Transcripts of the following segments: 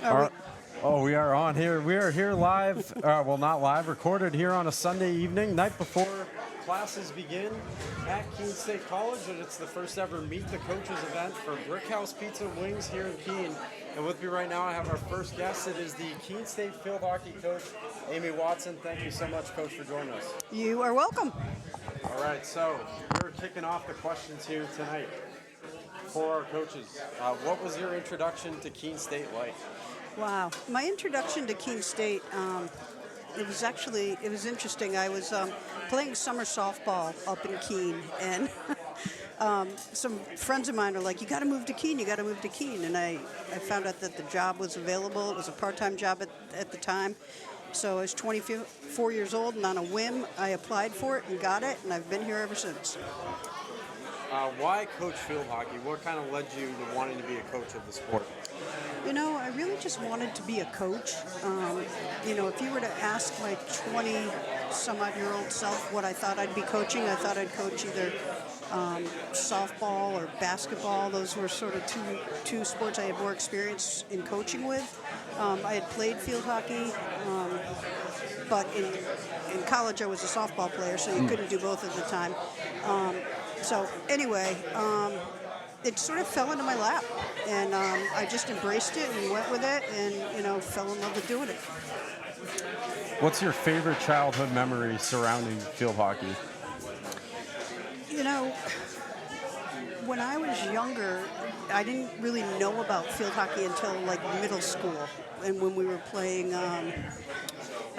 Are we? Oh, we are on here. We are here live. Well, not live, recorded here on a Sunday evening, night before classes begin at Keene State College, and it's the first ever Meet the Coaches event for Brickhouse Pizza and Wings here in Keene. And with me right now, I have our first guest. It is the Keene State field hockey coach, Amy Watson. Thank you so much, Coach, for joining us. You are welcome. All right, so we're kicking off the questions here tonight for our coaches. What was your introduction to Keene State like? Wow. My introduction to Keene State, it was interesting. I was playing summer softball up in Keene, and some friends of mine are like, you got to move to Keene, And I found out that the job was available. It was a part-time job at the time. So I was 24 years old, and on a whim, I applied for it and got it, and I've been here ever since. Why coach field hockey? What kind of led you to wanting to be a coach of the sport? You know, I really just wanted to be a coach. If you were to ask my 20-some-odd-year-old self what I thought I'd be coaching, I thought I'd coach either softball or basketball. Those were sort of two sports I had more experience in coaching with. I had played field hockey, but in college I was a softball player, so you couldn't do both at the time. It sort of fell into my lap, and I just embraced it and went with it, and fell in love with doing it. What's your favorite childhood memory surrounding field hockey? When I was younger, I didn't really know about field hockey until like middle school, and when we were playing. I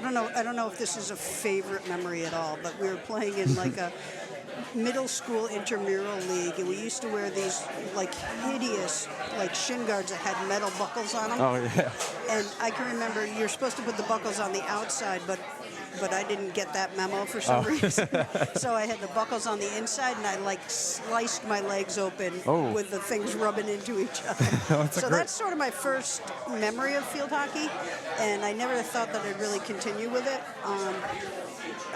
don't know if this is a favorite memory at all, but we were playing in like a middle school intramural league, and we used to wear these like hideous like shin guards that had metal buckles on them. Oh yeah. And I can remember you're supposed to put the buckles on the outside, but I didn't get that memo for some reason. So I had the buckles on the inside, and I like sliced my legs open with the things rubbing into each other. That's sort of my first memory of field hockey, and I never thought that I'd really continue with it,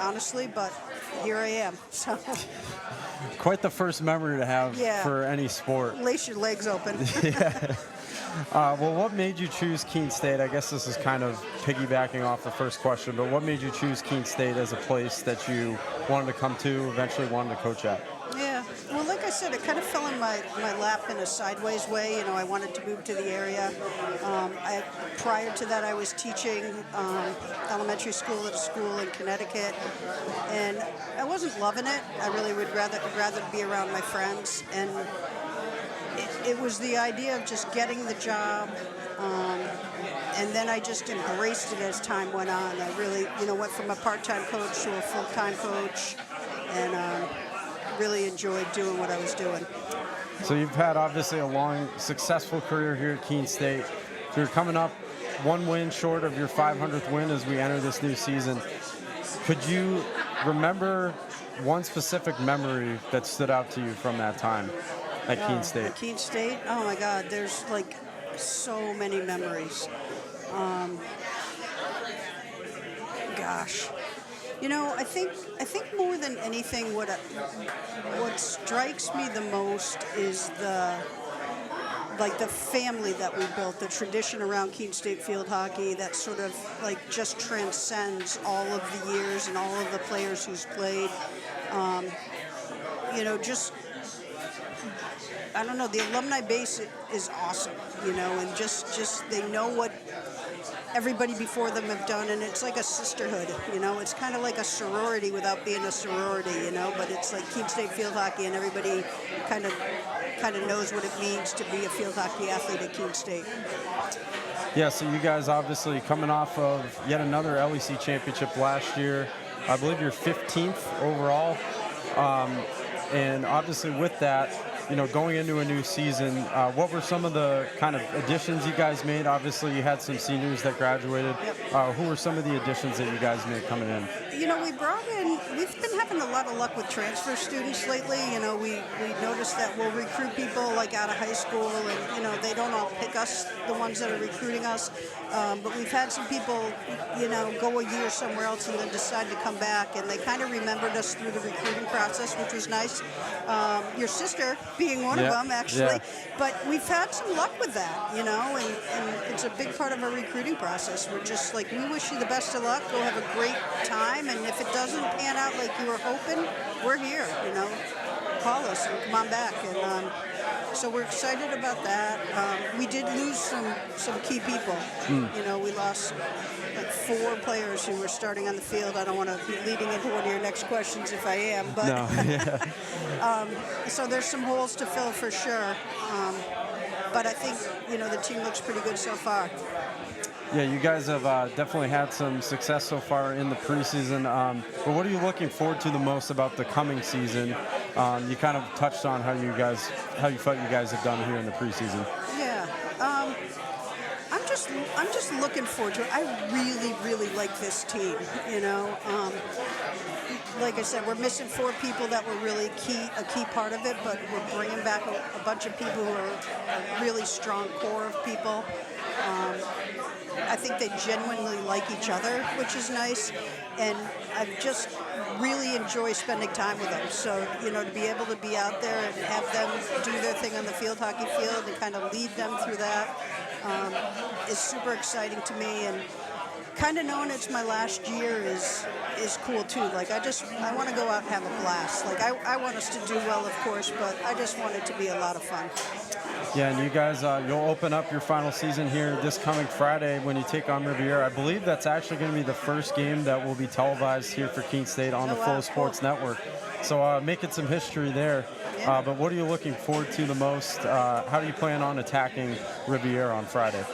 honestly, but here I am. So quite the first memory to have for any sport. Lace your legs open. Yeah. Well, what made you choose Keene State? I guess this is kind of piggybacking off the first question, but what made you choose Keene State as a place that you wanted to come to, eventually wanted to coach at? Yeah, well, like I said, it kind of fell in my lap in a sideways way. I wanted to move to the area. Prior to that, I was teaching elementary school at a school in Connecticut, and I wasn't loving it. I really would rather be around my friends, and it was the idea of just getting the job, and then I just embraced it as time went on. I really, went from a part-time coach to a full-time coach, and really enjoyed doing what I was doing. So you've had obviously a long, successful career here at Keene State. So you're coming up one win short of your 500th win as we enter this new season. Could you remember one specific memory that stood out to you from that time at Keene State? At Keene State? Oh my God, there's like so many memories. Gosh. I think more than anything, what strikes me the most is the family that we built, the tradition around Keene State field hockey that sort of like just transcends all of the years and all of the players who's played. I don't know, the alumni base is awesome, and just they know what everybody before them have done, and it's like a sisterhood, it's kind of like a sorority without being a sorority, but it's like Keene State field hockey, and everybody kind of knows what it means to be a field hockey athlete at Keene State. Yeah, so you guys obviously coming off of yet another LEC championship last year. I believe you're 15th overall, and obviously with that, going into a new season, what were some of the kind of additions you guys made? Obviously, you had some seniors that graduated. Yep. Who were some of the additions that you guys made coming in? We've been having a lot of luck with transfer students lately. We noticed that we'll recruit people like out of high school, and, they don't all pick us, the ones that are recruiting us. But we've had some people, go a year somewhere else and then decide to come back, and they kind of remembered us through the recruiting process, which was nice. Your sister being one Yeah, of them, actually. yeah. But we've had some luck with that, and it's a big part of our recruiting process. We're just like, we wish you the best of luck. Go have a great time, and if it doesn't pan out like you were hoping, we're here. Call us and come on back. And so we're excited about that. We did lose some key people. We lost like 4 players who were starting on the field. I don't want to be leading into one of your next questions if I am, but No, yeah. so there's some holes to fill for sure. But I think the team looks pretty good so far. Yeah, you guys have definitely had some success so far in the preseason. But what are you looking forward to the most about the coming season? You kind of touched on how you felt you guys have done here in the preseason. Yeah, I'm just looking forward to it. I really, really like this team. Like I said, we're missing 4 people that were really a key part of it, but we're bringing back a bunch of people who are a really strong core of people. I think they genuinely like each other, which is nice, and I just really enjoy spending time with them. So, to be able to be out there and have them do their thing on the field hockey field and kind of lead them through that is super exciting to me. And kind of knowing it's my last year is cool too. Like I want to go out and have a blast. Like I want us to do well, of course, but I just want it to be a lot of fun. Yeah, and you guys, you'll open up your final season here this coming Friday when you take on Riviera. I believe that's actually going to be the first game that will be televised here for Keene State on the Flow Sports Network. So making some history there. Yeah. But what are you looking forward to the most? How do you plan on attacking Riviera on Friday?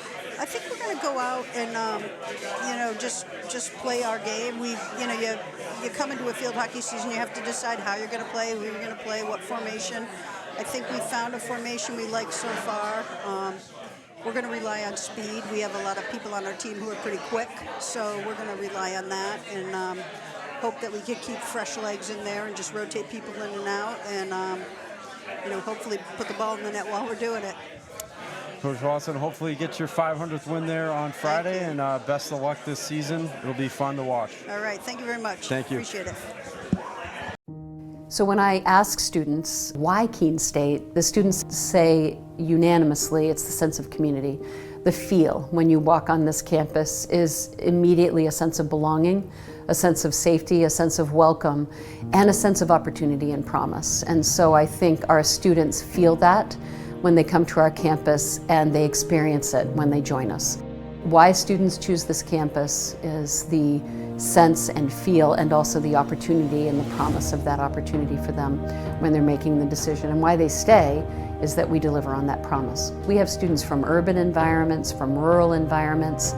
I think we're going to go out and, just play our game. You come into a field hockey season, you have to decide how you're going to play, who you're going to play, what formation. I think we found a formation we like so far. We're going to rely on speed. We have a lot of people on our team who are pretty quick, so we're going to rely on that and hope that we can keep fresh legs in there and just rotate people in and out and, hopefully put the ball in the net while we're doing it. Coach Watson, hopefully you get your 500th win there on Friday, and best of luck this season. It'll be fun to watch. All right. Thank you very much. Thank you. Appreciate it. So when I ask students why Keene State, the students say unanimously it's the sense of community. The feel when you walk on this campus is immediately a sense of belonging, a sense of safety, a sense of welcome, and a sense of opportunity and promise. And so I think our students feel that when they come to our campus, and they experience it when they join us. Why students choose this campus is the sense and feel, and also the opportunity and the promise of that opportunity for them when they're making the decision. And why they stay is that we deliver on that promise. We have students from urban environments, from rural environments,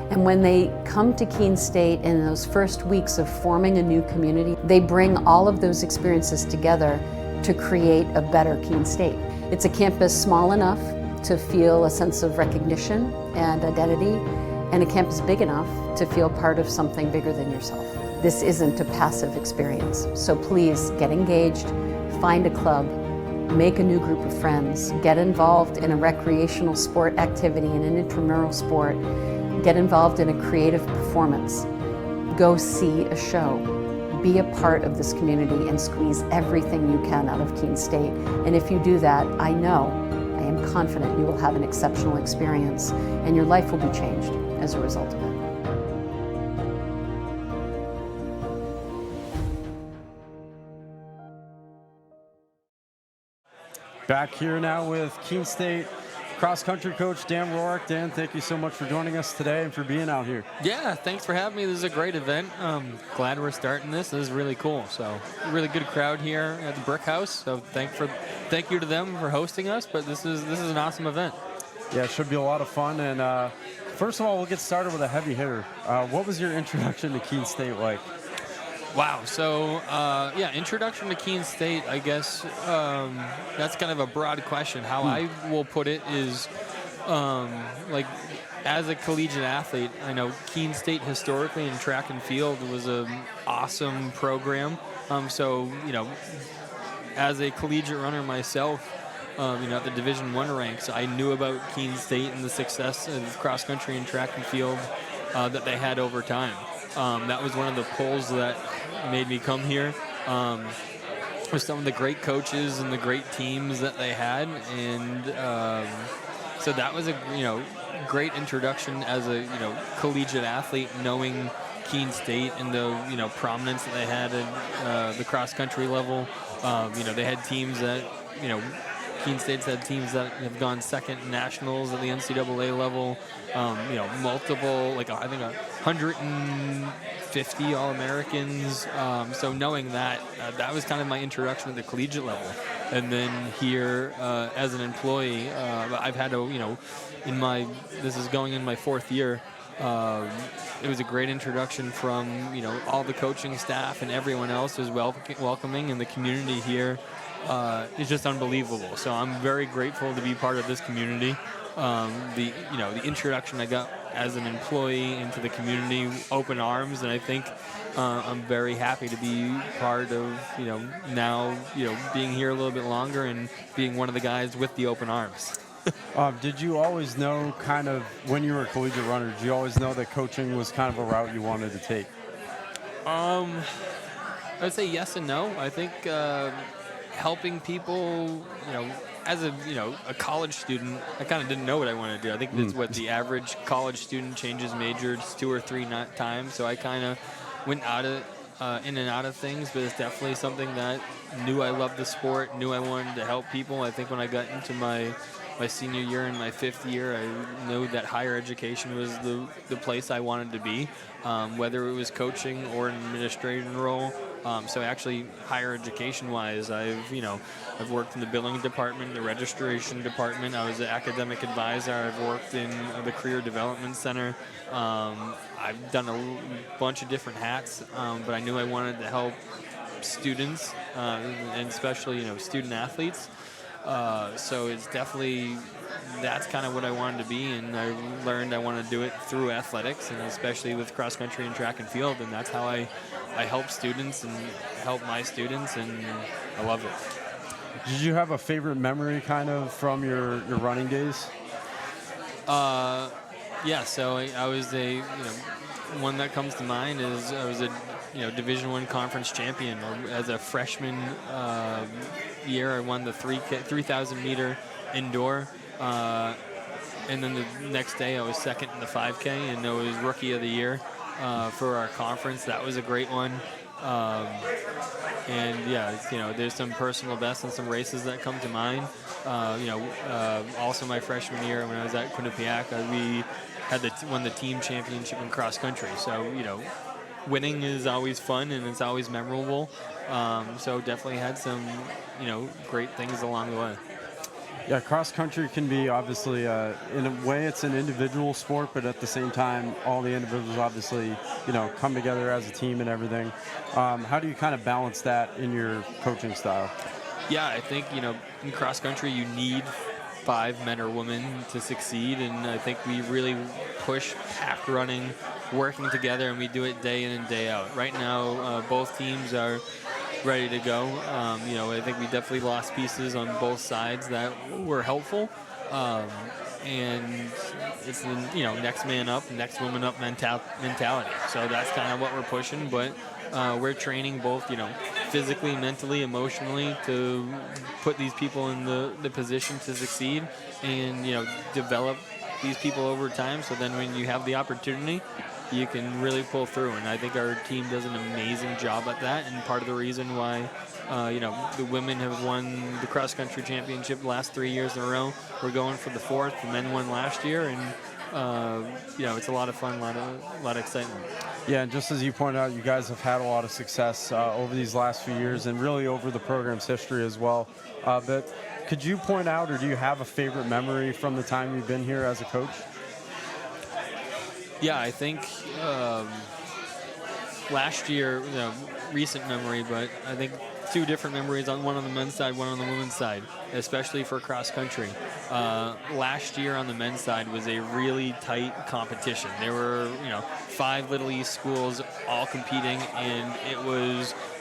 and when they come to Keene State in those first weeks of forming a new community, they bring all of those experiences together to create a better Keene State. It's a campus small enough to feel a sense of recognition and identity, and a campus big enough to feel part of something bigger than yourself. This isn't a passive experience, so please get engaged, find a club, make a new group of friends, get involved in a recreational sport activity, in an intramural sport, get involved in a creative performance, go see a show, be a part of this community and squeeze everything you can out of Keene State. And if you do that, I am confident you will have an exceptional experience and your life will be changed as a result of it. Back here now with Keene State cross-country coach Dan Rourke. Dan, thank you so much for joining us today and for being out here. Yeah, thanks for having me. This is a great event. Glad we're starting this. This is really cool. So, really good crowd here at the Brickhouse. So, thank you to them for hosting us. But this is an awesome event. Yeah, it should be a lot of fun. And first of all, we'll get started with a heavy hitter. What was your introduction to Keene State like? Wow. So, introduction to Keene State, I guess that's kind of a broad question. How I will put it is, as a collegiate athlete, I know Keene State historically in track and field was an awesome program. As a collegiate runner myself, at the Division I ranks, I knew about Keene State and the success of cross country and track and field that they had over time. That was one of the pulls that made me come here. with some of the great coaches and the great teams that they had, and so that was a great introduction as a collegiate athlete, knowing Keene State and the prominence that they had in the cross country level. They had teams that Keene State's had teams that have gone second in nationals at the NCAA level. Multiple, I think 150 All-Americans. So knowing that, that was kind of my introduction to the collegiate level. And then here, as an employee, I've had this is going in my 4th year. It was a great introduction from all the coaching staff, and everyone else was welcoming, and the community here is just unbelievable. So I'm very grateful to be part of this community. The introduction I got as an employee into the community, open arms, and I think I'm very happy to be part of now being here a little bit longer and being one of the guys with the open arms. Did you always know, kind of, when you were a collegiate runner, did you always know that coaching was kind of a route you wanted to take? I would say yes and no. I think helping people, as a college student, I kind of didn't know what I wanted to do. I think that's what the average college student changes majors 2 or 3 times. So I kind of went in and out of things, but it's definitely something that knew I loved the sport, knew I wanted to help people. I think when I got into my senior year and my 5th year, I knew that higher education was the place I wanted to be, whether it was coaching or an administrative role. So actually, higher education-wise, I've worked in the billing department, the registration department. I was an academic advisor. I've worked in the career development center. I've done a bunch of different hats, but I knew I wanted to help students, and especially student athletes. So it's definitely, that's kind of what I wanted to be, and I learned I want to do it through athletics, and especially with cross country and track and field, and that's how I help students and help my students, and I love it. Did you have a favorite memory kind of from your running days? Yeah, so I was one that comes to mind is I was a Division I conference champion. As a freshman year, I won the 3,000 meter indoor, and then the next day I was second in the 5K, and I was rookie of the year for our conference. That was a great one. And yeah, there's some personal bests and some races that come to mind. Also my freshman year when I was at Quinnipiac, we had won the team championship in cross country. So winning is always fun and it's always memorable. So definitely had some great things along the way. Yeah, cross country can be obviously, in a way, it's an individual sport, but at the same time, all the individuals obviously, come together as a team and everything. How do you kind of balance that in your coaching style? Yeah, I think, in cross country, you need 5 men or women to succeed, and I think we really push pack running, working together, and we do it day in and day out. Right now, both teams are ready to go. I think we definitely lost pieces on both sides that were helpful. And it's the, next man up, next woman up mentality. So that's kind of what we're pushing, but we're training both, physically, mentally, emotionally to put these people in the position to succeed and, develop these people over time. So then when you have the opportunity, you can really pull through, and I think our team does an amazing job at that, and part of the reason why the women have won the cross-country championship the last 3 years in a row. We're going for the 4th. The men won last year, and it's a lot of fun, a lot of excitement. Yeah, and just as you pointed out, you guys have had a lot of success over these last few years and really over the program's history as well. But could you point out, or do you have a favorite memory from the time you've been here as a coach? Yeah, I think last year, recent memory, but I think 2 different memories, one on the men's side, one on the women's side, especially for cross country. Last year on the men's side was a really tight competition. There were, 5 Little East schools all competing, and it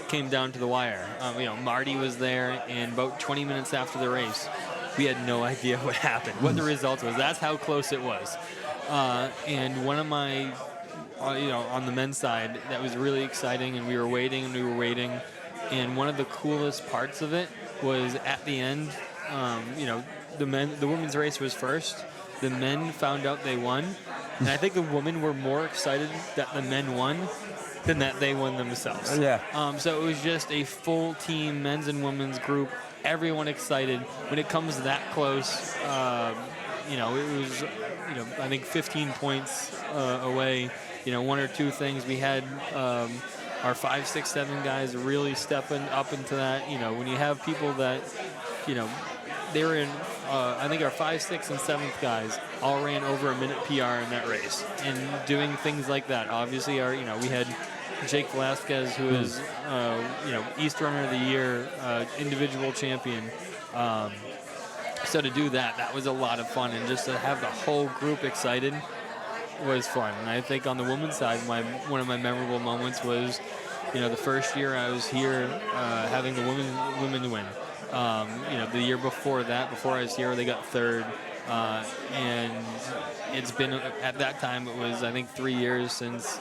came down to the wire. Marty was there, and about 20 minutes after the race, we had no idea what happened, what the result was. That's how close it was. And one of my, on the men's side, that was really exciting, and we were waiting, And one of the coolest parts of it was at the end, the women's race was first. The men found out they won. And I think the women were more excited that the men won than that they won themselves. Yeah. So it was just a full team, men's and women's group, everyone excited. When it comes that close, it was, I think 15 points away. One or two things. We had our 5, 6, 7 guys really stepping up into that. When you have people that, they were in, I think our 5, 6, and 7th guys all ran over a minute PR in that race, and doing things like that. Obviously, we had Jake Velasquez, who is, East Runner of the Year, individual champion. So to do that was a lot of fun, and just to have the whole group excited was fun. And I think on the women's side, one of my memorable moments was, the first year I was here, having the women win. The year before that, before I was here, they got third. And it's been, at that time, it was, I think, 3 years since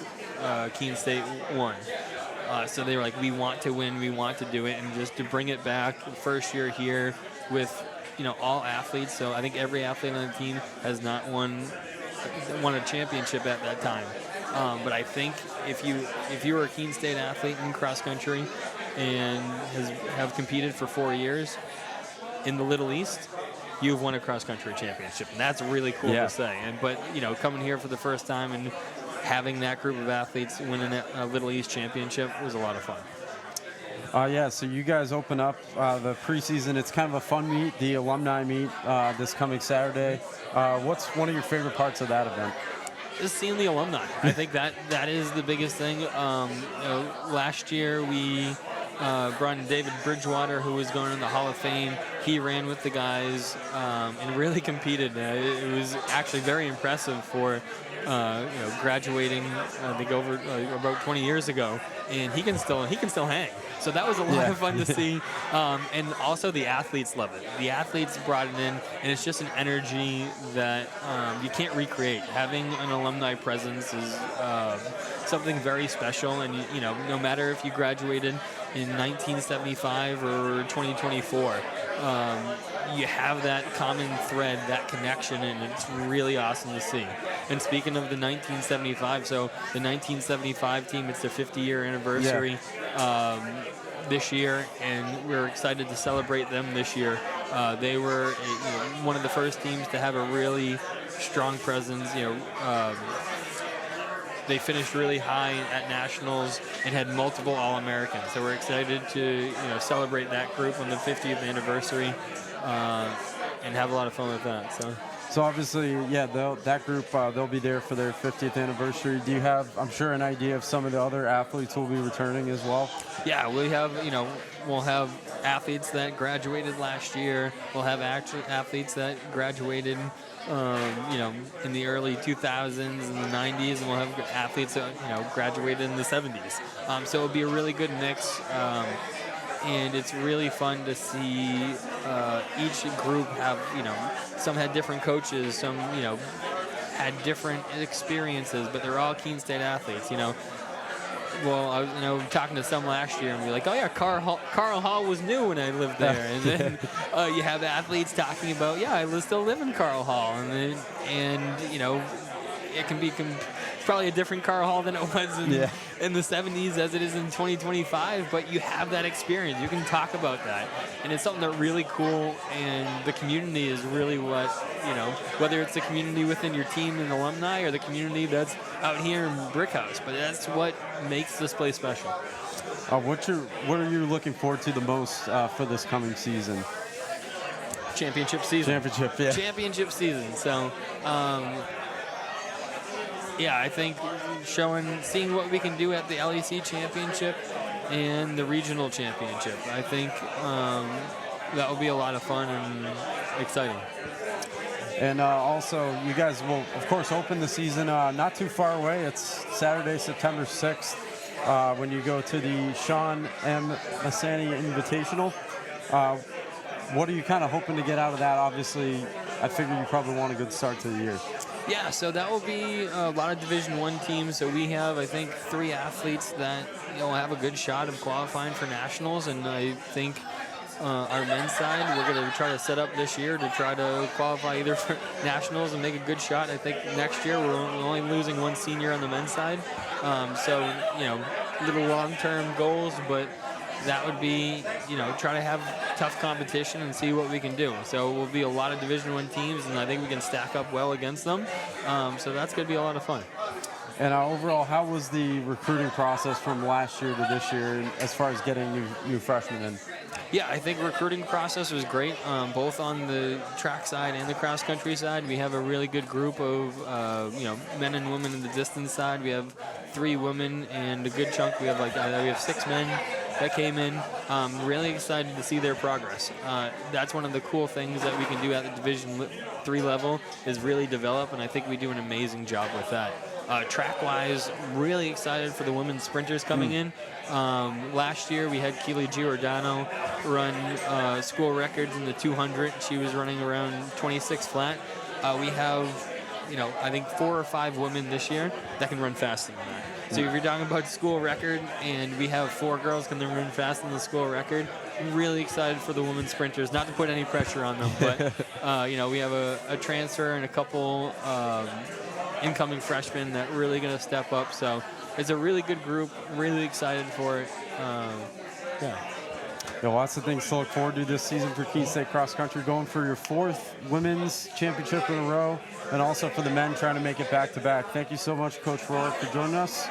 Keene State won. So they were like, we want to win, we want to do it. And just to bring it back, first year here with, all athletes. So I think every athlete on the team has not won a championship at that time. But I think if you were a Keene State athlete in cross country and have competed for 4 years in the Little East, you've won a cross country championship, and that's really cool to say. But coming here for the first time and having that group of athletes winning a Little East championship was a lot of fun. So you guys open up the preseason. It's kind of a fun meet, the alumni meet this coming Saturday. What's one of your favorite parts of that event? Just seeing the alumni. I think that is the biggest thing. Last year we brought in David Bridgewater, who was going in the Hall of Fame. He ran with the guys and really competed. It was actually very impressive for graduating, I think, over about 20 years ago, and he can still hang. So that was a lot of fun to see, and also the athletes love it. The athletes brought it in, and it's just an energy that you can't recreate. Having an alumni presence is something very special, and no matter if you graduated in 1975 or 2024, you have that common thread, that connection, and it's really awesome to see. And speaking of the 1975, so the 1975 team, it's their 50-year anniversary this year, and we're excited to celebrate them this year. They were one of the first teams to have a really strong presence. They finished really high at nationals and had multiple All-Americans. So we're excited to celebrate that group on the 50th anniversary and have a lot of fun with that. So obviously, that group, they'll be there for their 50th anniversary. Do you have, I'm sure, an idea of some of the other athletes who will be returning as well? Yeah, we have, we'll have athletes that graduated last year. We'll have athletes that graduated, in the early 2000s and the 90s, and we'll have athletes that, graduated in the 70s. So it'll be a really good mix. And it's really fun to see each group have, some had different coaches, some, had different experiences, but they're all Keene State athletes, Well, I was, talking to some last year and be like, oh yeah, Carl Hall was new when I lived there. And then you have athletes talking about, I still live in Carl Hall. And it can be probably a different Carl Hall than it was in the 70s as it is in 2025, but you have that experience. You can talk about that. And it's something that's really cool, and the community is really what, whether it's the community within your team and alumni or the community that's out here in Brickhouse, but that's what makes this place special. What are you looking forward to the most for this coming season? Championship season. Championship season. So, I think seeing what we can do at the LEC championship and the regional championship. I think that will be a lot of fun and exciting. And also, you guys will, of course, open the season not too far away. It's Saturday, September 6th, when you go to the Sean M. Massani Invitational. What are you kind of hoping to get out of that? Obviously, I figure you probably want a good start to the year. Yeah, so that will be a lot of Division I teams. So we have, I think, 3 athletes that have a good shot of qualifying for nationals, and I think our men's side, we're going to try to set up this year to try to qualify either for nationals and make a good shot. I think next year we're only losing 1 senior on the men's side, so little long-term goals, but that would be, try to have tough competition and see what we can do. So it will be a lot of Division I teams, and I think we can stack up well against them. So that's going to be a lot of fun. And overall, how was the recruiting process from last year to this year as far as getting new freshmen in? Yeah, I think recruiting process was great, both on the track side and the cross country side. We have a really good group of men and women in the distance side. We have 3 women and a good chunk. We have 6 men that came in. Really excited to see their progress. That's one of the cool things that we can do at the Division III level is really develop, and I think we do an amazing job with that. Track-wise, really excited for the women's sprinters coming in. Last year, we had Keely Giordano run school records in the 200. She was running around 26 flat. We have, I think 4 or 5 women this year that can run faster than that. So if you're talking about school record, and we have 4 girls can run faster than the school record, I'm really excited for the women's sprinters. Not to put any pressure on them, but we have a transfer and a couple incoming freshmen that really going to step up. So it's a really good group. Really excited for it. Lots of things to look forward to this season for Keene State Cross Country, going for your 4th women's championship in a row, and also for the men trying to make it back-to-back. Thank you so much, Coach Rourke, for joining us,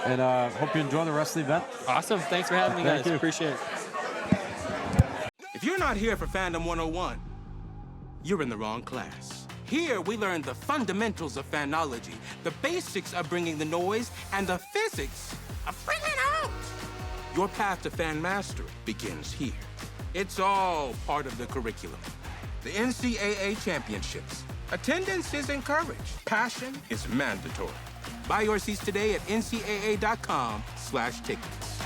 and hope you enjoy the rest of the event. Awesome. Thanks for having me, guys. Appreciate it. If you're not here for Fandom 101, you're in the wrong class. Here, we learn the fundamentals of fanology, the basics of bringing the noise, and the physics of bringing it out. Your path to fan mastery begins here. It's all part of the curriculum. The NCAA Championships. Attendance is encouraged. Passion is mandatory. Buy your seats today at ncaa.com/tickets.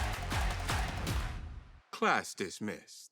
Class dismissed.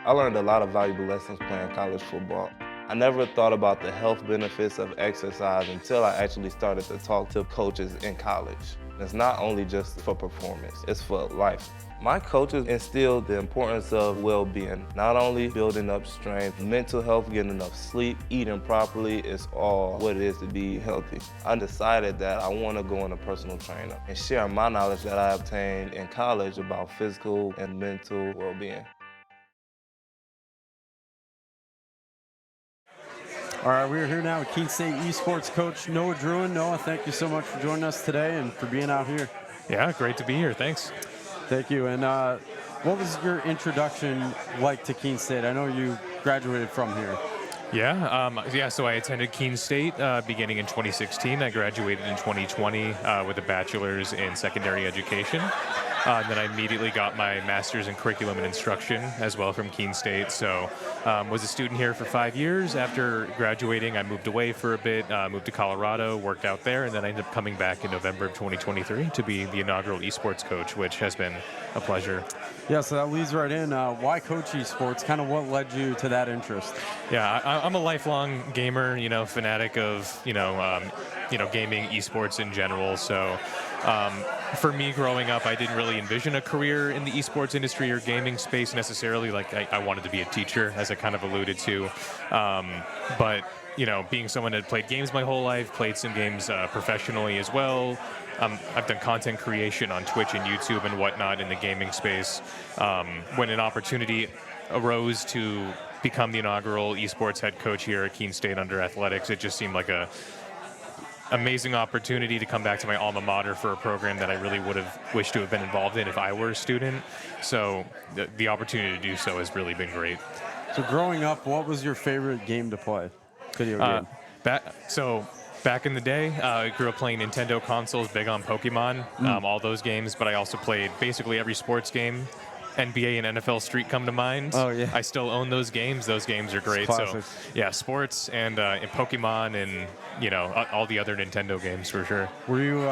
I learned a lot of valuable lessons playing college football. I never thought about the health benefits of exercise until I actually started to talk to coaches in college. It's not only just for performance, it's for life. My coaches instilled the importance of well-being, not only building up strength, mental health, getting enough sleep, eating properly is all what it is to be healthy. I decided that I want to go into personal trainer and share my knowledge that I obtained in college about physical and mental well-being. All right, we're here now with Keene State esports coach Noah Druin. Noah, thank you so much for joining us today and for being out here. Yeah, great to be here. Thanks. Thank you. And what was your introduction like to Keene State? I know you graduated from here. So I attended Keene State beginning in 2016. I graduated in 2020 with a bachelor's in secondary education. Then I immediately got my master's in curriculum and instruction as well from Keene State. So was a student here for 5 years. After graduating, I moved away for a bit, moved to Colorado, worked out there, and then I ended up coming back in November of 2023 to be the inaugural esports coach, which has been a pleasure. Yeah, so that leads right in. Why coach esports? Kind of what led you to that interest? Yeah, I'm a lifelong gamer, fanatic of, gaming, esports in general. So for me growing up, I didn't really envision a career in the esports industry or gaming space necessarily. Like I wanted to be a teacher, as I kind of alluded to. But, being someone that played games my whole life, played some games professionally as well. I've done content creation on Twitch and YouTube and whatnot in the gaming space. When an opportunity arose to become the inaugural esports head coach here at Keene State under athletics, it just seemed like a amazing opportunity to come back to my alma mater for a program that I really would have wished to have been involved in if I were a student. So the opportunity to do so has really been great. So growing up, what was your favorite game to play? Video game? Back in the day, I grew up playing Nintendo consoles, big on Pokemon, all those games, but I also played basically every sports game NBA and NFL Street come to mind. Oh, yeah. I still own those games. Those games are great. So classics. yeah, sports and Pokemon and all the other Nintendo games for sure. Were you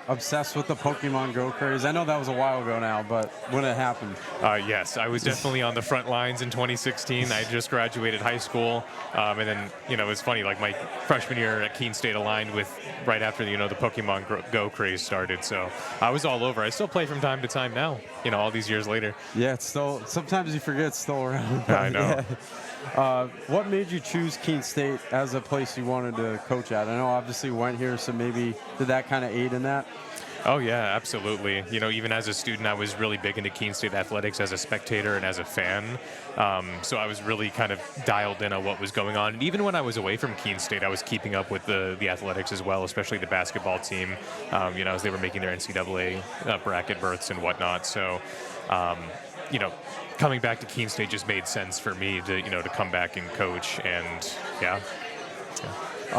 obsessed with the Pokemon Go craze? I know that was a while ago now, but when it happened. Yes, I was definitely on the front lines in 2016. I just graduated high school, and then it was funny. Like my freshman year at Keene State aligned with right after the Pokemon Go craze started. So I was all over. I still play from time to time now. All these years later. Yeah, it's still. Sometimes you forget it's still around. I know. Yeah. What made you choose Keene State as a place you wanted to coach at? I know obviously you went here, so maybe did that kind of aid in that? Oh, yeah, absolutely. Even as a student, I was really big into Keene State athletics as a spectator and as a fan. So I was really kind of dialed in on what was going on. And even when I was away from Keene State, I was keeping up with the athletics as well, especially the basketball team, as they were making their NCAA bracket berths and whatnot. So, coming back to Keene State just made sense for me to come back and coach. And, yeah.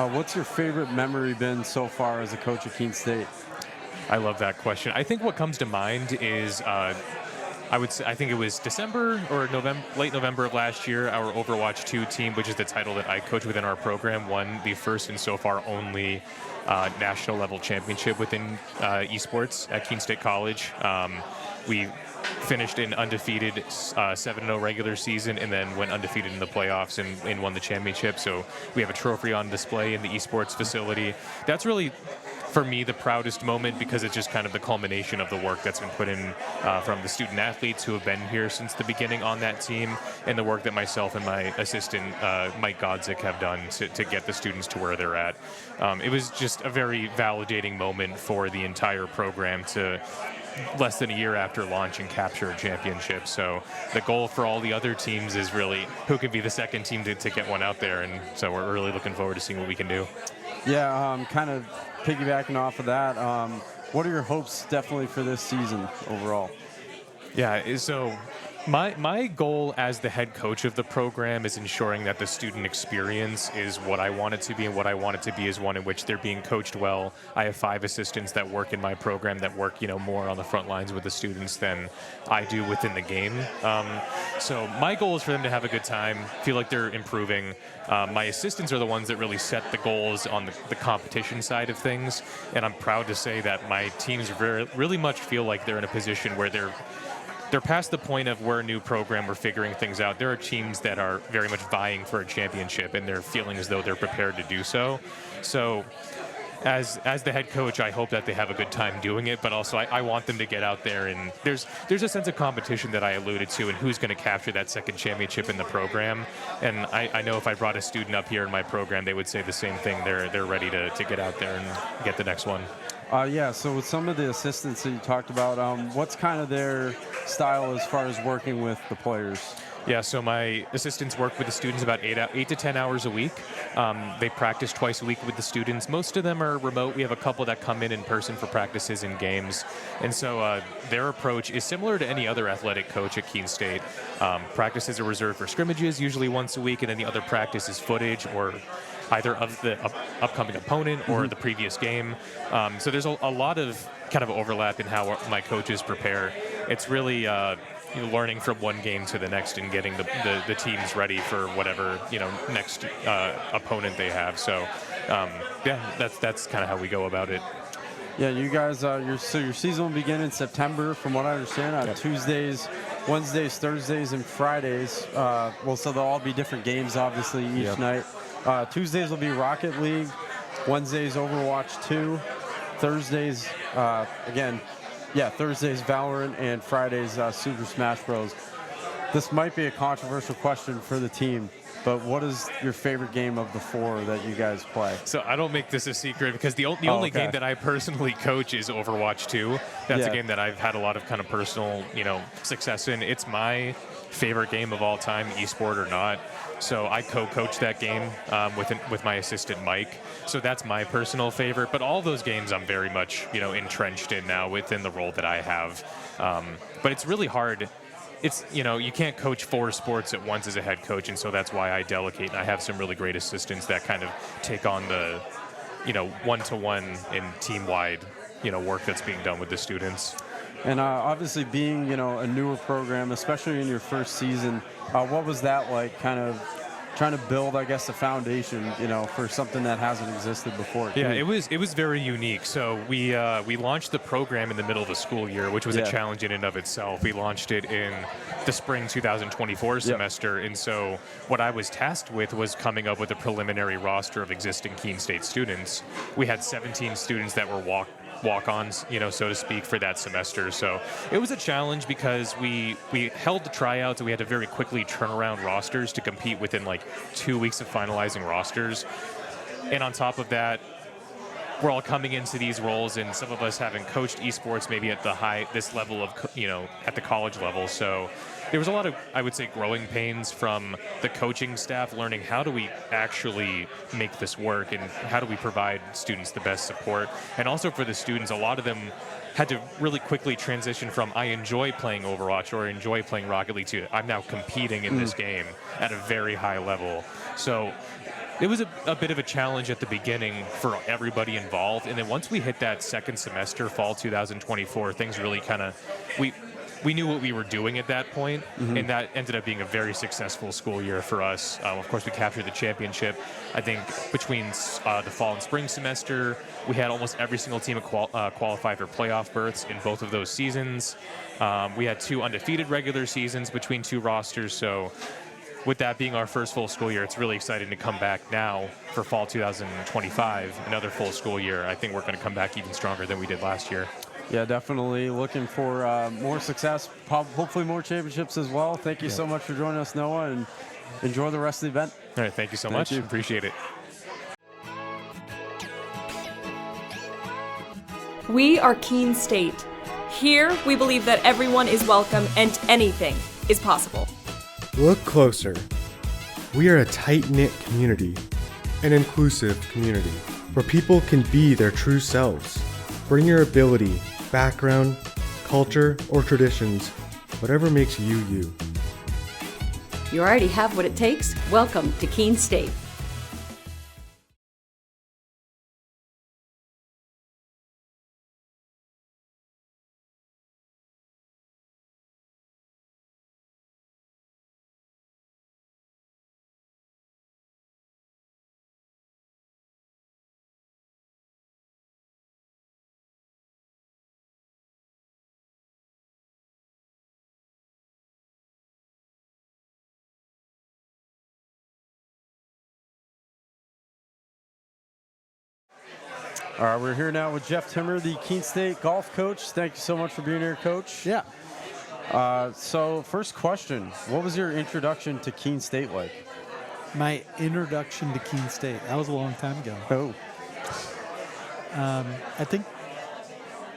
What's your favorite memory been so far as a coach at Keene State? I love that question. I think what comes to mind is I think it was December or late November of last year, our Overwatch 2 team, which is the title that I coach within our program, won the first and so far only national level championship within esports at Keene State College. We finished in undefeated 7-0 regular season and then went undefeated in the playoffs and won the championship. So we have a trophy on display in the esports facility. That's really, for me, the proudest moment because it's just kind of the culmination of the work that's been put in from the student athletes who have been here since the beginning on that team and the work that myself and my assistant, Mike Godzik, have done to get the students to where they're at. It was just a very validating moment for the entire program to less than a year after launch and capture a championship. So the goal for all the other teams is really who can be the second team to get one out there. And so we're really looking forward to seeing what we can do. Yeah, kind of piggybacking off of that, what are your hopes definitely for this season overall? Yeah, so my goal as the head coach of the program is ensuring that the student experience is what I want it to be, and what I want it to be is one in which they're being coached well. I have 5 assistants that work in my program that work, more on the front lines with the students than I do within the game. So my goal is for them to have a good time, feel like they're improving. My assistants are the ones that really set the goals on the competition side of things, and I'm proud to say that my teams really much feel like they're in a position where they're past the point of we're a new program, we're figuring things out. There are teams that are very much vying for a championship, and they're feeling as though they're prepared to do so. So as the head coach, I hope that they have a good time doing it, but also I want them to get out there, and there's a sense of competition that I alluded to, and who's going to capture that second championship in the program. And I know if I brought a student up here in my program, they would say the same thing. They're ready to get out there and get the next one. Yeah, so with some of the assistants that you talked about, what's kind of their style as far as working with the players? Yeah, so my assistants work with the students about 8 to 10 hours a week. They practice twice a week with the students. Most of them are remote. We have a couple that come in person for practices and games. And so their approach is similar to any other athletic coach at Keene State. Practices are reserved for scrimmages, usually once a week, and then the other practice is footage or either of the upcoming opponent or the previous game. So there's a lot of kind of overlap in how my coaches prepare. It's really learning from one game to the next and getting the teams ready for whatever next opponent they have. So that's kind of how we go about it. Yeah, you guys, your season will begin in September, from what I understand, on Tuesdays, Wednesdays, Thursdays, and Fridays. So they'll all be different games, obviously, each night. Tuesdays will be Rocket League, Wednesdays Overwatch 2, Thursdays, Thursdays Valorant, and Fridays Super Smash Bros. This might be a controversial question for the team, but what is your favorite game of the 4 that you guys play? So I don't make this a secret because the only game that I personally coach is Overwatch 2. That's a game that I've had a lot of kind of personal, success in. It's my favorite game of all time, esport or not. So I co-coach that game with my assistant Mike. So that's my personal favorite. But all those games I'm very much entrenched in now within the role that I have. But it's really hard. It's you can't coach 4 sports at once as a head coach, and so that's why I delegate. And I have some really great assistants that kind of take on the one-to-one and team-wide work that's being done with the students. And obviously being, you know, a newer program, especially in your first season, what was that like, kind of trying to build, I guess, a foundation, you know, for something that hasn't existed before? Yeah, it was very unique. So we launched the program in the middle of the school year, which was a challenge in and of itself. We launched it in the spring 2024 semester, and so what I was tasked with was coming up with a preliminary roster of existing Keene State students. We had 17 students that were walk-ons, you know, so to speak, for that semester. So it was a challenge because we held the tryouts and we had to very quickly turn around rosters to compete within like 2 weeks of finalizing rosters. And on top of that, we're all coming into these roles, and some of us haven't coached esports maybe at this level of, you know, at the college level. So there was a lot of, I would say, growing pains from the coaching staff, learning how do we actually make this work and how do we provide students the best support. And also for the students, a lot of them had to really quickly transition from I enjoy playing Overwatch or I enjoy playing Rocket League to I'm now competing in this game at a very high level. So it was a bit of a challenge at the beginning for everybody involved. And then once we hit that second semester, fall 2024, things really kind of, we knew what we were doing at that point, and that ended up being a very successful school year for us. Of course, we captured the championship. I think between the fall and spring semester, we had almost every single team qualify for playoff berths in both of those seasons. We had 2 undefeated regular seasons between 2 rosters, so with that being our first full school year, it's really exciting to come back now for fall 2025, another full school year. I think we're going to come back even stronger than we did last year. Yeah, definitely looking for more success, hopefully more championships as well. Thank you so much for joining us, Noah, and enjoy the rest of the event. All right, thank you so much. You. Appreciate it. We are Keene State. Here, we believe that everyone is welcome and anything is possible. Look closer. We are a tight-knit community, an inclusive community, where people can be their true selves. Bring your ability, background, culture, or traditions, whatever makes you you. You already have what it takes. Welcome to Keene State. All right, we're here now with Jeff Timmer, the Keene State golf coach. Thank you so much for being here, Coach. Yeah. So first question, what was your introduction to Keene State like? My introduction to Keene State, that was a long time ago. Oh. I think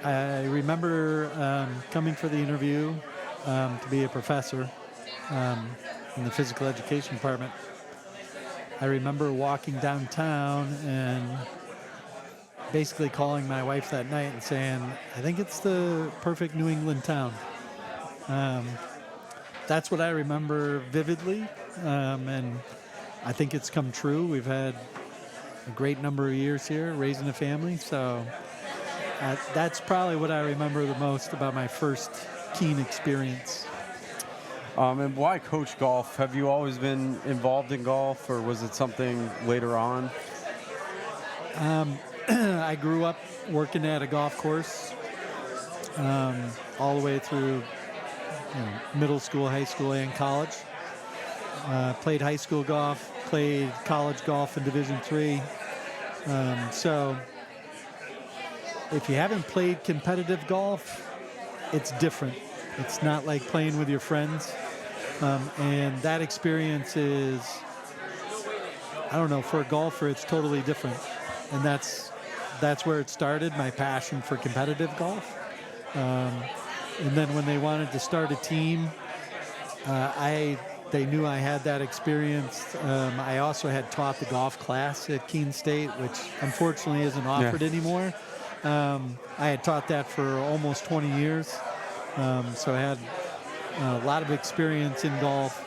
I remember coming for the interview to be a professor in the physical education department. I remember walking downtown and basically calling my wife that night and saying, I think it's the perfect New England town. That's what I remember vividly, and I think it's come true. We've had a great number of years here raising a family, so that's probably what I remember the most about my first Keene experience. And why coach golf? Have you always been involved in golf, or was it something later on? I grew up working at a golf course all the way through middle school, high school, and college. Played high school golf, played college golf in Division III. So if you haven't played competitive golf, it's different. It's not like playing with your friends. And that experience is, I don't know, for a golfer, it's totally different. And that's where it started, my passion for competitive golf. And then when they wanted to start a team, they knew I had that experience. I also had taught the golf class at Keene State, which unfortunately isn't offered anymore. I had taught that for almost 20 years. So I had a lot of experience in golf.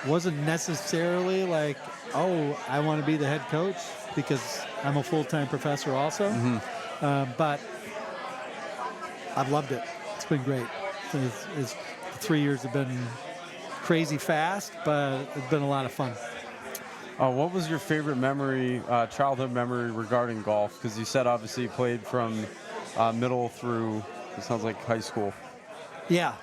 Wasn't necessarily like, oh, I want to be the head coach, because I'm a full-time professor also. But I've loved it. It's been great. The 3 years have been crazy fast, but it's been a lot of fun. What was your favorite memory, childhood memory regarding golf? Because you said obviously you played from middle through, it sounds like high school. Yeah.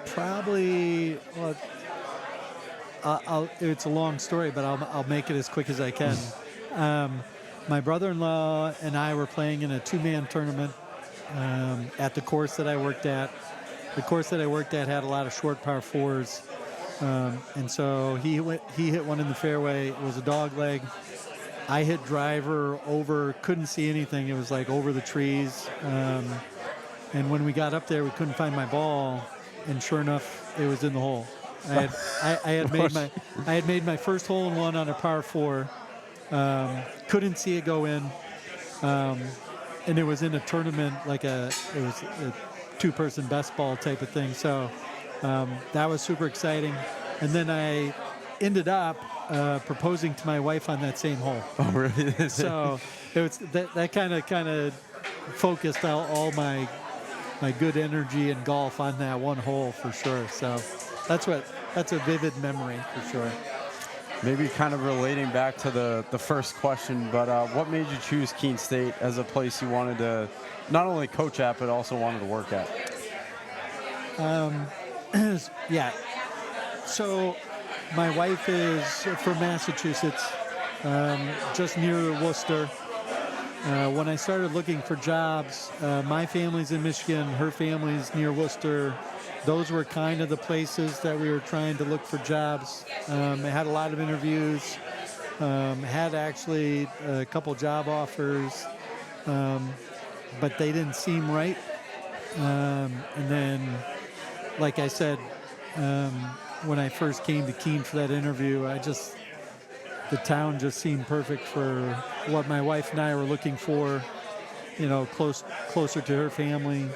Probably, well, it's a long story, but I'll make it as quick as I can. My brother-in-law and I were playing in a two-man tournament at the course that I worked at. The course that I worked at had a lot of short par fours, and so he hit one in the fairway. It was a dog leg. I hit driver over, couldn't see anything. It was like over the trees, and when we got up there, we couldn't find my ball, and sure enough, it was in the hole. I had made my first hole in one on a par four. Couldn't see it go in, and it was in a tournament, it was a two-person best ball type of thing. So that was super exciting. And then I ended up proposing to my wife on that same hole. Oh, really? So it was that kind of focused all my good energy in golf on that one hole for sure. So that's a vivid memory for sure. Maybe kind of relating back to the first question, but what made you choose Keene State as a place you wanted to not only coach at, but also wanted to work at? Yeah. So my wife is from Massachusetts, just near Worcester. When I started looking for jobs, my family's in Michigan, her family's near Worcester. Those were kind of the places that we were trying to look for jobs. I had a lot of interviews, had actually a couple job offers, but they didn't seem right. And then, like I said, when I first came to Keene for that interview, the town just seemed perfect for what my wife and I were looking for, closer to her family.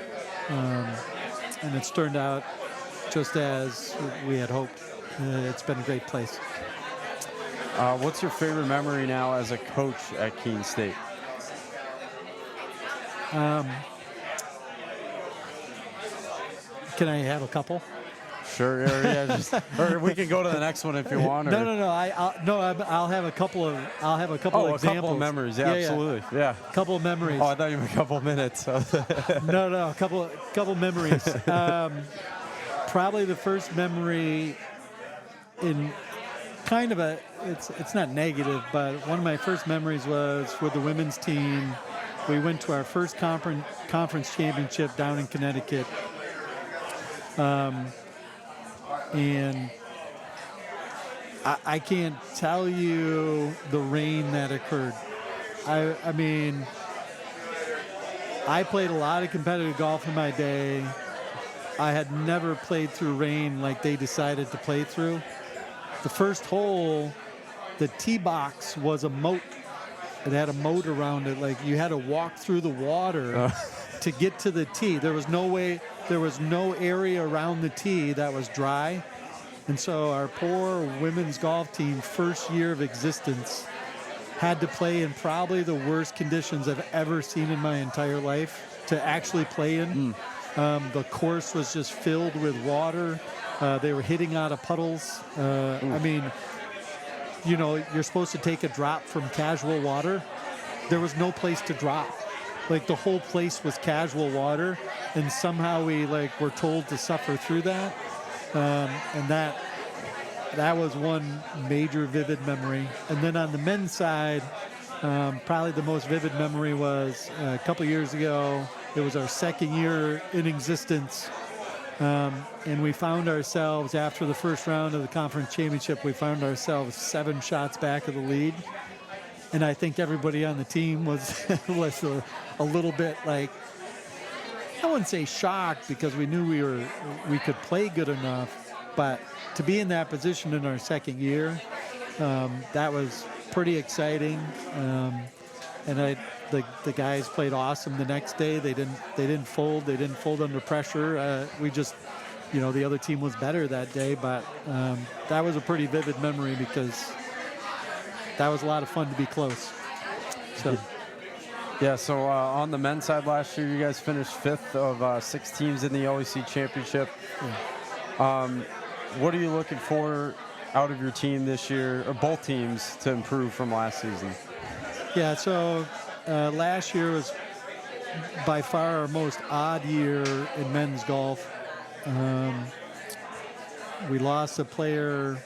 And it's turned out just as we had hoped. It's been a great place. What's your favorite memory now as a coach at Keene State? Can I have a couple? Sure, yeah, or we can go to the next one if you want. Or... No. I'll have a couple of examples. A couple of memories. Yeah, absolutely. Yeah. A couple of memories. Oh, I thought you meant a couple of minutes. So. No, a couple memories. Probably the first memory in kind of it's not negative, but one of my first memories was with the women's team. We went to our first conference championship down in Connecticut. And I can't tell you the rain that occurred. I mean, I played a lot of competitive golf in my day. I had never played through rain like they decided to play through. The first hole, the tee box was a moat. It had a moat around it. Like you had to walk through the water to get to the tee. There was no area around the tee that was dry. And so our poor women's golf team, first year of existence, had to play in probably the worst conditions I've ever seen in my entire life to actually play in. The course was just filled with water. They were hitting out of puddles. I mean, you're supposed to take a drop from casual water. There was no place to drop. Like the whole place was casual water, and somehow we were told to suffer through that. And that was one major vivid memory. And then on the men's side, probably the most vivid memory was a couple years ago. It was our second year in existence. And we found ourselves, after the first round of the conference championship, we found ourselves 7 shots back of the lead. And I think everybody on the team was a little bit I wouldn't say shocked, because we knew we could play good enough, but to be in that position in our second year, that was pretty exciting. And the guys played awesome the next day. They didn't fold. They didn't fold under pressure. We just, the other team was better that day. But that was a pretty vivid memory, because that was a lot of fun to be close. So. Yeah, so on the men's side last year, you guys finished 5th of 6 teams in the LEC championship. What are you looking for out of your team this year, or both teams, to improve from last season? Yeah, so last year was by far our most odd year in men's golf. We lost a player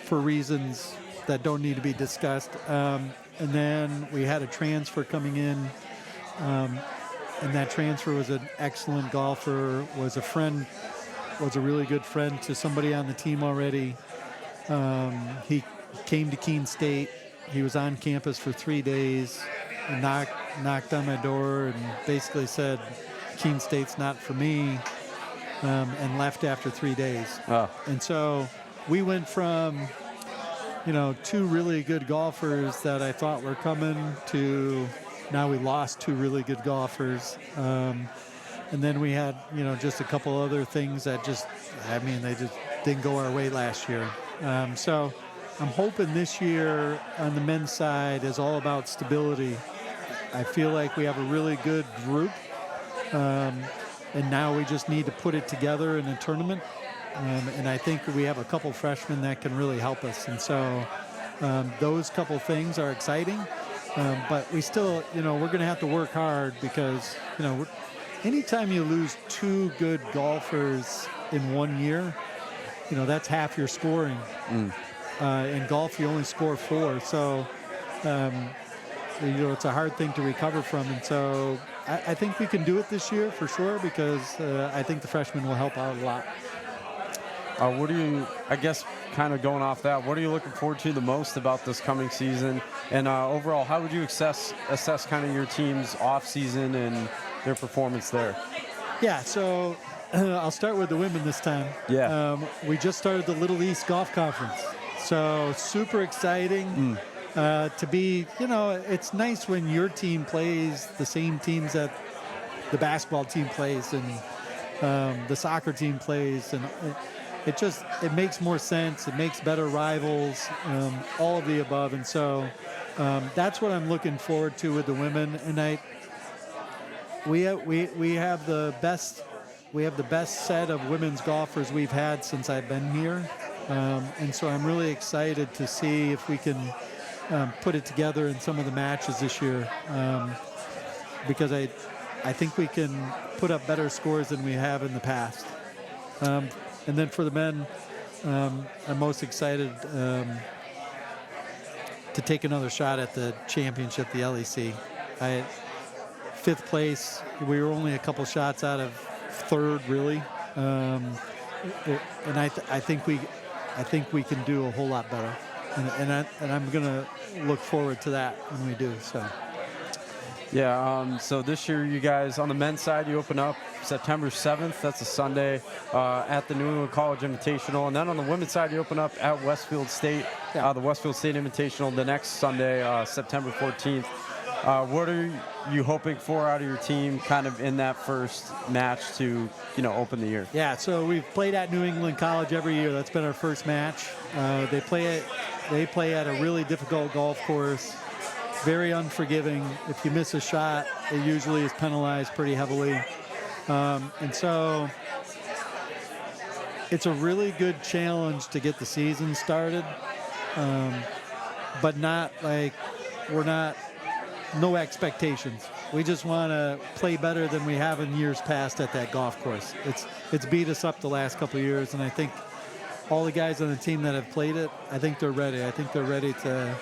for reasons that don't need to be discussed. And then we had a transfer coming in, and that transfer was an excellent golfer, was a really good friend to somebody on the team already. He came to Keene State. He was on campus for 3 days, and knocked on my door and basically said, Keene State's not for me, and left after 3 days. Oh. And so we went from, 2 really good golfers that I thought were coming to now we lost 2 really good golfers. And then we had, just a couple other things that they just didn't go our way last year. So I'm hoping this year on the men's side is all about stability. I feel like we have a really good group, and now we just need to put it together in a tournament. And I think we have a couple freshmen that can really help us. And so those couple things are exciting. But we still, we're going to have to work hard because, anytime you lose 2 good golfers in 1 year, that's half your scoring. In golf, you only score 4. So, it's a hard thing to recover from. And so I think we can do it this year for sure because I think the freshmen will help out a lot. What do you, I guess, kind of going off that, what are you looking forward to the most about this coming season? And overall, how would you assess kind of your team's off season and their performance there? Yeah, so I'll start with the women this time. Yeah. We just started the Little East Golf Conference. So super exciting to be, it's nice when your team plays the same teams that the basketball team plays and the soccer team plays, and it makes more sense. It makes better rivals, all of the above. And so that's what I'm looking forward to with the women. And we have the best set of women's golfers we've had since I've been here. And so I'm really excited to see if we can put it together in some of the matches this year, because I think we can put up better scores than we have in the past. And then for the men, I'm most excited to take another shot at the championship, the LEC. 5th place, we were only a couple shots out of 3rd, really. And I think we can do a whole lot better. And I'm going to look forward to that when we do. So. Yeah, so this year you guys, on the men's side, you open up September 7th. That's a Sunday at the New England College Invitational. And then on the women's side, you open up at Westfield State, the Westfield State Invitational the next Sunday, September 14th. What are you hoping for out of your team kind of in that first match to, open the year? Yeah, so we've played at New England College every year. That's been our first match. They play at a really difficult golf course. Very unforgiving. If you miss a shot, it usually is penalized pretty heavily. And so it's a really good challenge to get the season started, but not like no expectations. We just want to play better than we have in years past at that golf course. It's beat us up the last couple of years, and I think all the guys on the team that have played it, I think they're ready. I think they're ready to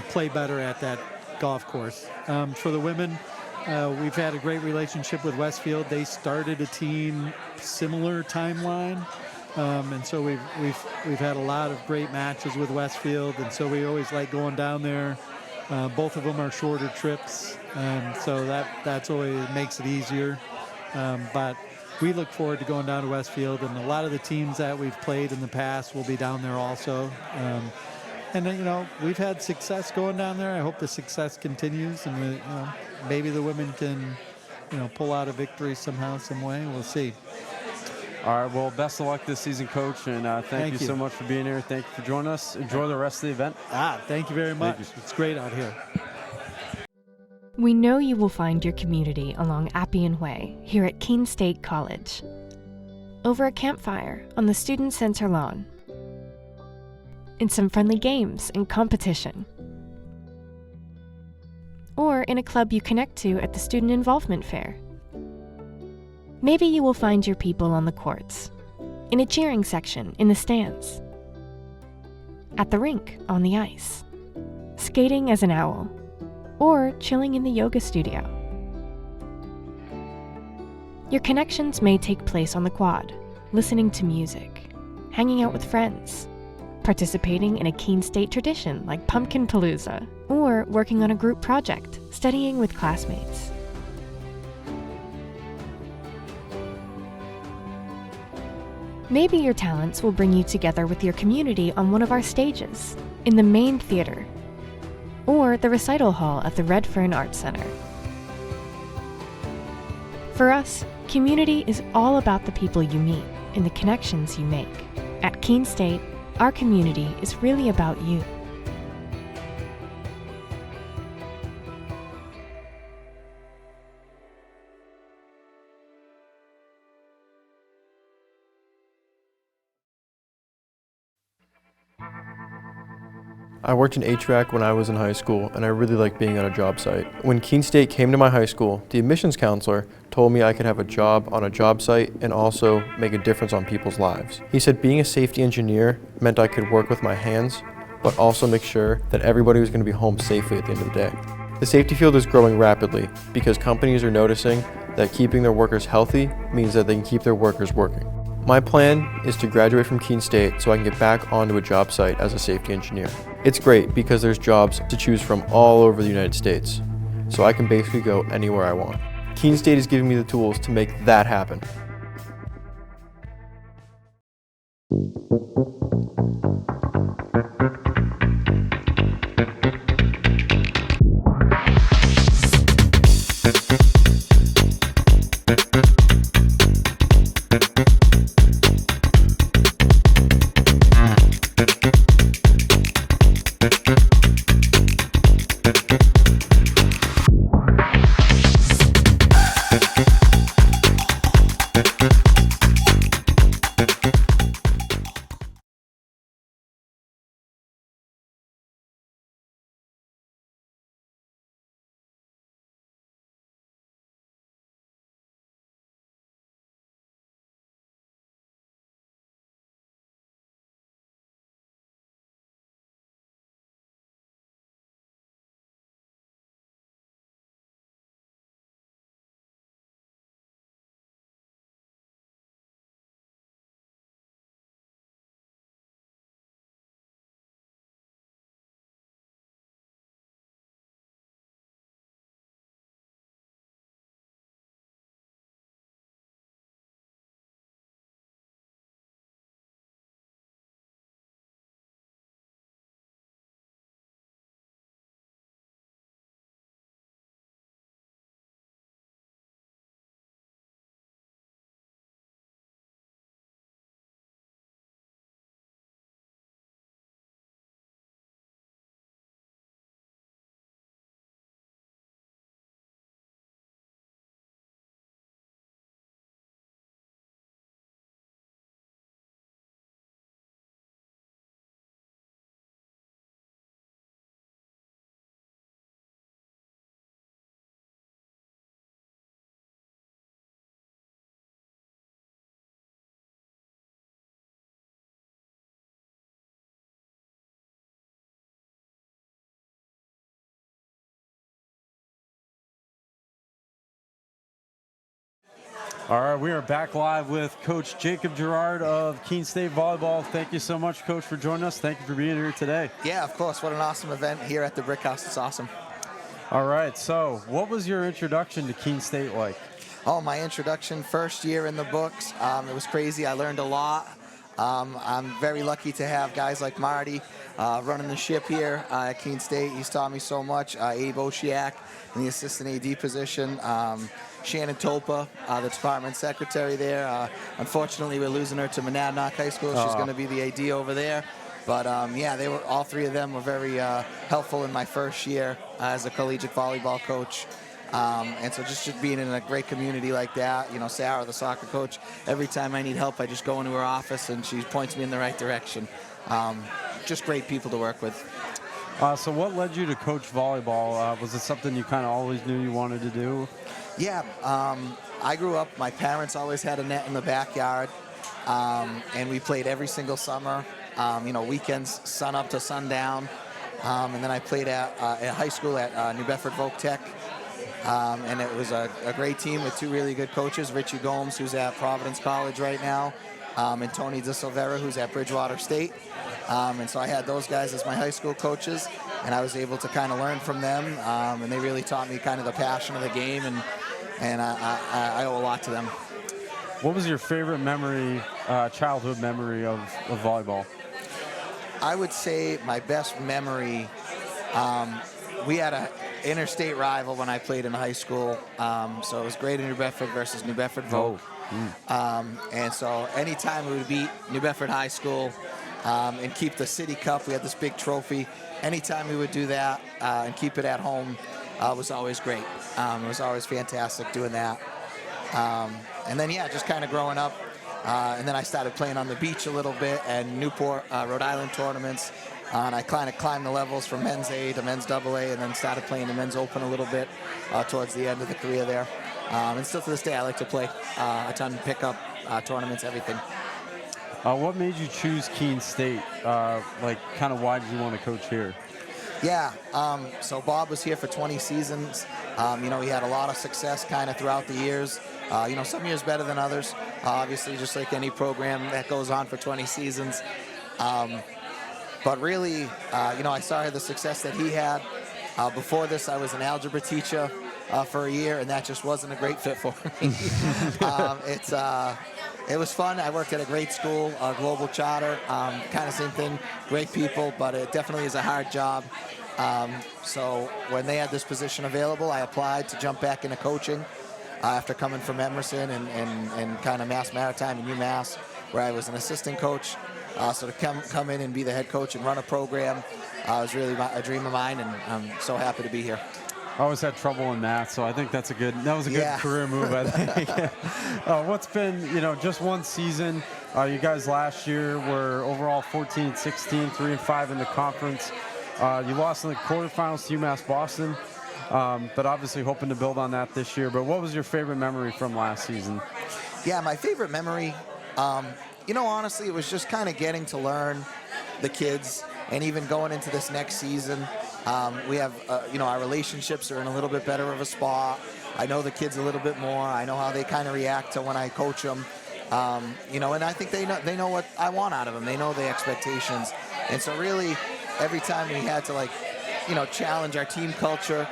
play better at that golf course. For the women, we've had a great relationship with Westfield. They started a team similar timeline, and so we've had a lot of great matches with Westfield, and so we always like going down there. Both of them are shorter trips, so that's always makes it easier. But we look forward to going down to Westfield, and a lot of the teams that we've played in the past will be down there also. And then, we've had success going down there. I hope the success continues, and maybe the women can, pull out a victory somehow, some way. We'll see. All right, well, best of luck this season, Coach, and thank you so much for being here. Thank you for joining us. Enjoy the rest of the event. Thank you very much. It's great out here. We know you will find your community along Appian Way here at Keene State College. Over a campfire on the Student Center lawn. In some friendly games and competition. Or in a club you connect to at the Student Involvement Fair. Maybe you will find your people on the courts, in a cheering section in the stands, at the rink on the ice, skating as an owl, or chilling in the yoga studio. Your connections may take place on the quad, listening to music, hanging out with friends, participating in a Keene State tradition like Pumpkin Palooza, or working on a group project, studying with classmates. Maybe your talents will bring you together with your community on one of our stages, in the main theater, or the recital hall at the Redfern Arts Center. For us, community is all about the people you meet and the connections you make. At Keene State, our community is really about you. I worked in HVAC when I was in high school, and I really liked being on a job site. When Keene State came to my high school, the admissions counselor told me I could have a job on a job site and also make a difference on people's lives. He said being a safety engineer meant I could work with my hands, but also make sure that everybody was going to be home safely at the end of the day. The safety field is growing rapidly because companies are noticing that keeping their workers healthy means that they can keep their workers working. My plan is to graduate from Keene State so I can get back onto a job site as a safety engineer. It's great because there's jobs to choose from all over the United States, so I can basically go anywhere I want. Keene State is giving me the tools to make that happen. All right, we are back live with Coach Jacob Gerard of Keene State Volleyball. Thank you so much, Coach, for joining us. Thank you for being here today. Yeah, of course. What an awesome event here at the Brickhouse. It's awesome. All right, so what was your introduction to Keene State like? Oh, my introduction, first year in the books. It was crazy. I learned a lot. I'm very lucky to have guys like Marty running the ship here at Keene State. He's taught me so much. Abe Oshiak in the assistant AD position. Shannon Topa, the department secretary there. Unfortunately, we're losing her to Monadnock High School. She's going to be the AD over there. But yeah, all three of them were very helpful in my first year as a collegiate volleyball coach. And so just being in a great community like that, Sarah, the soccer coach, every time I need help, I just go into her office and she points me in the right direction. Just great people to work with. So what led you to coach volleyball? Was it something you kind of always knew you wanted to do? Yeah, I grew up, my parents always had a net in the backyard, and we played every single summer, weekends, sun up to sundown. And then I played at high school at New Bedford Voc Tech. And it was a great team with two really good coaches, Richie Gomes, who's at Providence College right now, and Tony De Silvera, who's at Bridgewater State. And so I had those guys as my high school coaches, and I was able to kind of learn from them, and they really taught me kind of the passion of the game, and I owe a lot to them. What was your favorite memory, childhood memory of volleyball? I would say my best memory, we had an interstate rival when I played in high school, so it was Greater New Bedford versus New Bedford Voc. And so anytime we would beat New Bedford High School and keep the City Cup, we had this big trophy. Anytime we would do that and keep it at home was always great. It was always fantastic doing that. And then, yeah, just kind of growing up. And then I started playing on the beach a little bit and Newport, Rhode Island tournaments. And I kind of climbed the levels from men's A to men's AA, and then started playing the men's open a little bit towards the end of the career there. And still to this day, I like to play a ton, pick up tournaments, everything. What made you choose Keene State? Kind of why did you want to coach here? Yeah, so Bob was here for 20 seasons. He had a lot of success kind of throughout the years. Some years better than others. Obviously, just like any program that goes on for 20 seasons. But really, I saw the success that he had. Before this, I was an algebra teacher for a year, and that just wasn't a great fit for me. It was fun. I worked at a great school, Global Charter, kind of same thing, great people, but it definitely is a hard job. So when they had this position available, I applied to jump back into coaching after coming from Emerson and kind of Mass Maritime and UMass, where I was an assistant coach. So to come in and be the head coach and run a program was really a dream of mine, and I'm so happy to be here. I always had trouble in math, so I think that was a good career move, I think. What's been, just one season, you guys last year were overall 14-16, 3-5 in the conference. You lost in the quarterfinals to UMass Boston, but obviously hoping to build on that this year. But what was your favorite memory from last season? Yeah, my favorite memory, honestly, it was just kind of getting to learn the kids, and even going into this next season. We have, our relationships are in a little bit better of a spot. I know the kids a little bit more. I know how they kind of react to when I coach them. And I think they know what I want out of them. They know the expectations. And so really, every time we had to challenge our team culture,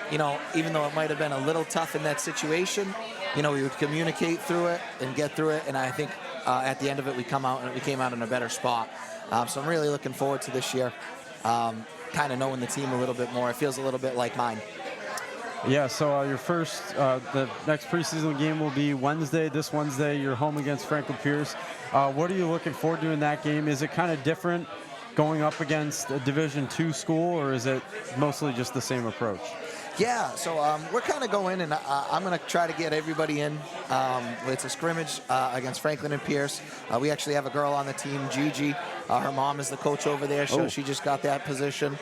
even though it might have been a little tough in that situation, we would communicate through it and get through it. And I think at the end of it, we came out in a better spot. So I'm really looking forward to this year. Kind of knowing the team a little bit more. It feels a little bit like mine. Yeah, so the next preseason game will be this Wednesday. You're home against Franklin Pierce. What are you looking forward to in that game? Is it kind of different going up against a Division II school, or is it mostly just the same approach? Yeah, so we're kind of going, and I'm going to try to get everybody in. It's a scrimmage against Franklin and Pierce. We actually have a girl on the team, Gigi. Her mom is the coach over there, so she just got that position.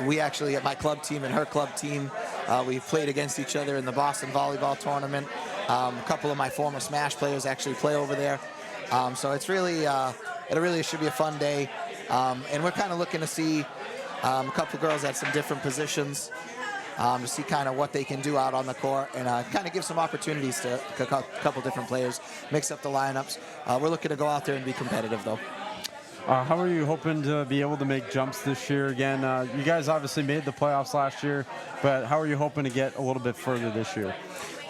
We actually, at my club team and her club team, we played against each other in the Boston volleyball tournament. A couple of my former Smash players actually play over there. So it's really, it really should be a fun day. And we're kind of looking to see a couple girls at some different positions to see kind of what they can do out on the court, and kind of give some opportunities to a couple different players, mix up the lineups. We're looking to go out there and be competitive, though. How are you hoping to be able to make jumps this year again? You guys obviously made the playoffs last year, but how are you hoping to get a little bit further this year?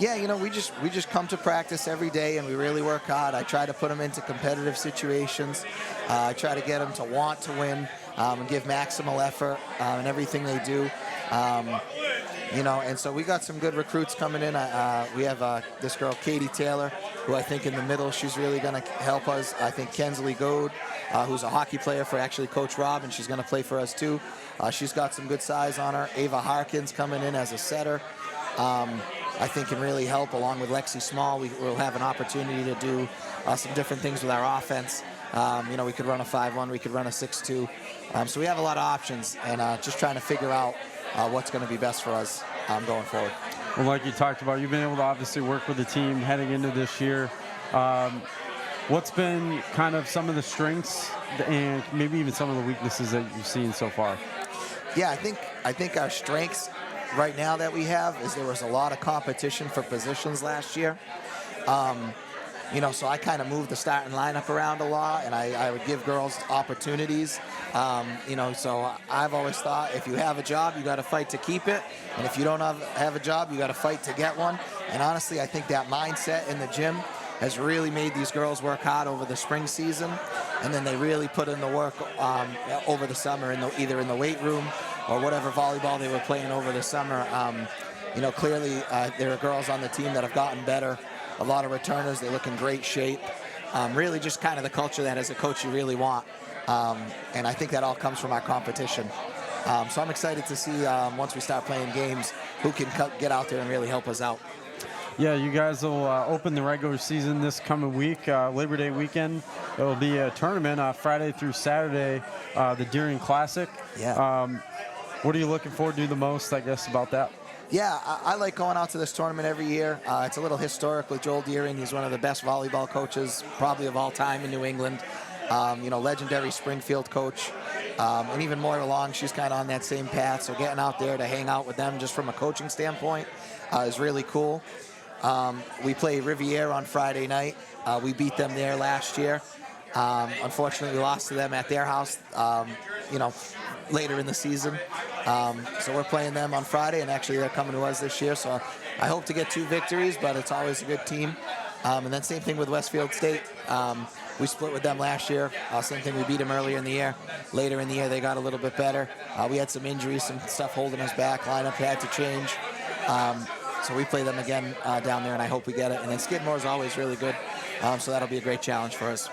Yeah, we just come to practice every day and we really work hard. I try to put them into competitive situations. I try to get them to want to win and give maximal effort in everything they do. And so we got some good recruits coming in. We have this girl, Katie Taylor, who I think in the middle, she's really going to help us. I think Kensley Goad, who's a hockey player for actually Coach Rob, and she's going to play for us too. She's got some good size on her. Ava Harkins coming in as a setter. I think can really help along with Lexi Small. We'll have an opportunity to do some different things with our offense. We could run a 5-1, we could run a 6-2. So we have a lot of options and just trying to figure out what's going to be best for us going forward. Well, like you talked about, you've been able to obviously work with the team heading into this year. What's been kind of some of the strengths and maybe even some of the weaknesses that you've seen so far? Yeah, I think our strengths right now that we have is there was a lot of competition for positions last year. So I kind of moved the starting lineup around a lot, and I would give girls opportunities. So I've always thought if you have a job, you got to fight to keep it, and if you don't have a job, you got to fight to get one. And honestly, I think that mindset in the gym has really made these girls work hard over the spring season, and then they really put in the work over the summer, either in the weight room or whatever volleyball they were playing over the summer. Clearly there are girls on the team that have gotten better. A lot of returners, they look in great shape. Really just kind of the culture that as a coach you really want. And I think that all comes from our competition. So I'm excited to see once we start playing games who can get out there and really help us out. Yeah, you guys will open the regular season this coming week, Labor Day weekend. It will be a tournament Friday through Saturday, the Deering Classic. Yeah. What are you looking forward to the most, I guess, about that? Yeah, I like going out to this tournament every year. It's a little historic with Joel Deering. He's one of the best volleyball coaches probably of all time in New England. Legendary Springfield coach. And even Moira Long, she's kind of on that same path. So getting out there to hang out with them just from a coaching standpoint is really cool. We play Riviere on Friday night. We beat them there last year. Unfortunately, we lost to them at their house, later in the season. So we're playing them on Friday, and actually they're coming to us this year. So I hope to get 2 victories, but it's always a good team. And then same thing with Westfield State. We split with them last year. Same thing, we beat them earlier in the year. Later in the year, they got a little bit better. We had some injuries, some stuff holding us back. Lineup had to change. So we play them again down there, and I hope we get it. And then Skidmore is always really good, so that'll be a great challenge for us.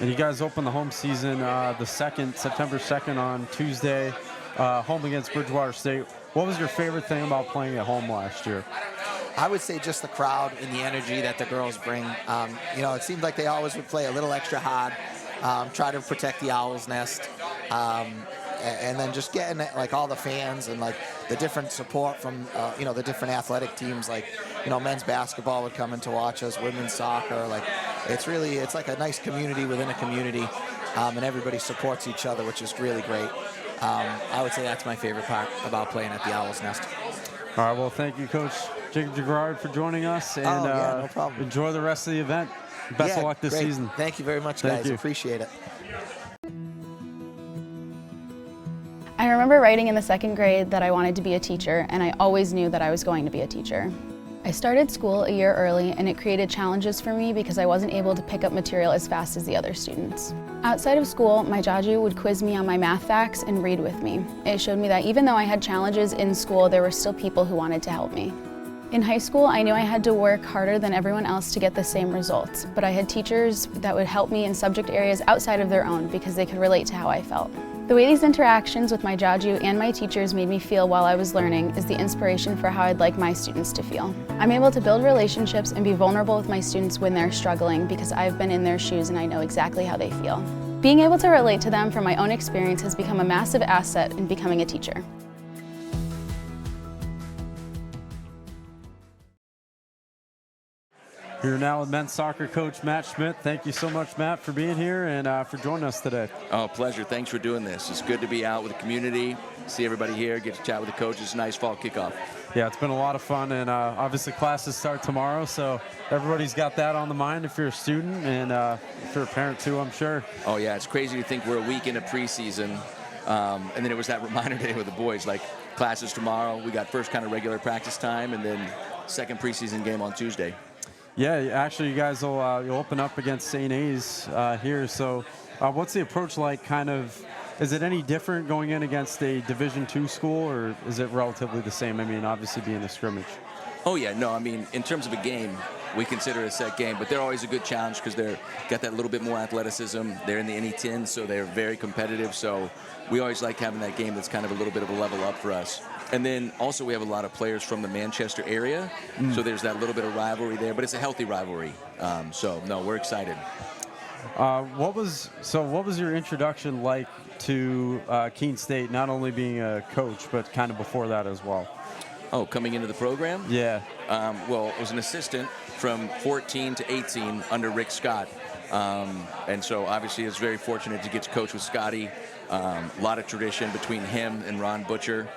And you guys open the home season September 2nd on Tuesday, home against Bridgewater State. What was your favorite thing about playing at home last year? I would say just the crowd and the energy that the girls bring. It seemed like they always would play a little extra hard, try to protect the Owl's Nest. And then just getting like all the fans and like the different support from the different athletic teams, like men's basketball would come in to watch us, women's soccer. Like it's like a nice community within a community, and everybody supports each other, which is really great. I would say that's my favorite part about playing at the Owl's Nest. All right, well, thank you, Coach Jacob Gerard, for joining us, and no problem. Enjoy the rest of the event. Best of luck this season. Thank you very much, guys. Appreciate it. I remember writing in the 2nd grade that I wanted to be a teacher, and I always knew that I was going to be a teacher. I started school a year early, and it created challenges for me because I wasn't able to pick up material as fast as the other students. Outside of school, my Jaju would quiz me on my math facts and read with me. It showed me that even though I had challenges in school, there were still people who wanted to help me. In high school, I knew I had to work harder than everyone else to get the same results, but I had teachers that would help me in subject areas outside of their own because they could relate to how I felt. The way these interactions with my Jaju and my teachers made me feel while I was learning is the inspiration for how I'd like my students to feel. I'm able to build relationships and be vulnerable with my students when they're struggling because I've been in their shoes and I know exactly how they feel. Being able to relate to them from my own experience has become a massive asset in becoming a teacher. Here now with men's soccer coach Matt Schmidt. Thank you so much, Matt, for being here and for joining us today. Oh, pleasure. Thanks for doing this. It's good to be out with the community, see everybody here, get to chat with the coaches. Nice fall kickoff. Yeah, it's been a lot of fun, and obviously classes start tomorrow, so everybody's got that on the mind if you're a student and if you're a parent too, I'm sure. Oh, yeah, it's crazy to think we're a week into preseason, and then it was that reminder day with the boys, like classes tomorrow. We got first kind of regular practice time, and then second preseason game on Tuesday. Yeah, actually, you guys will you'll open up against St. A's here. So what's the approach like, kind of? Is it any different going in against a Division II school, or is it relatively the same? I mean, obviously being a scrimmage. Oh, yeah, no, I mean, in terms of a game, we consider it a set game, but they're always a good challenge because they're got that little bit more athleticism. They're in the NE10, so they're very competitive. So we always like having that game that's kind of a little bit of a level up for us. And then also we have a lot of players from the Manchester area, so there's that little bit of rivalry there, but it's a healthy rivalry. So, no, we're excited. What was your introduction like to Keene State, not only being a coach, but kind of before that as well? Oh, coming into the program? Yeah. Well, I was an assistant from 14 to 18 under Rick Scott. And so obviously I was very fortunate to get to coach with Scotty. A lot of tradition between him and Ron Butcher.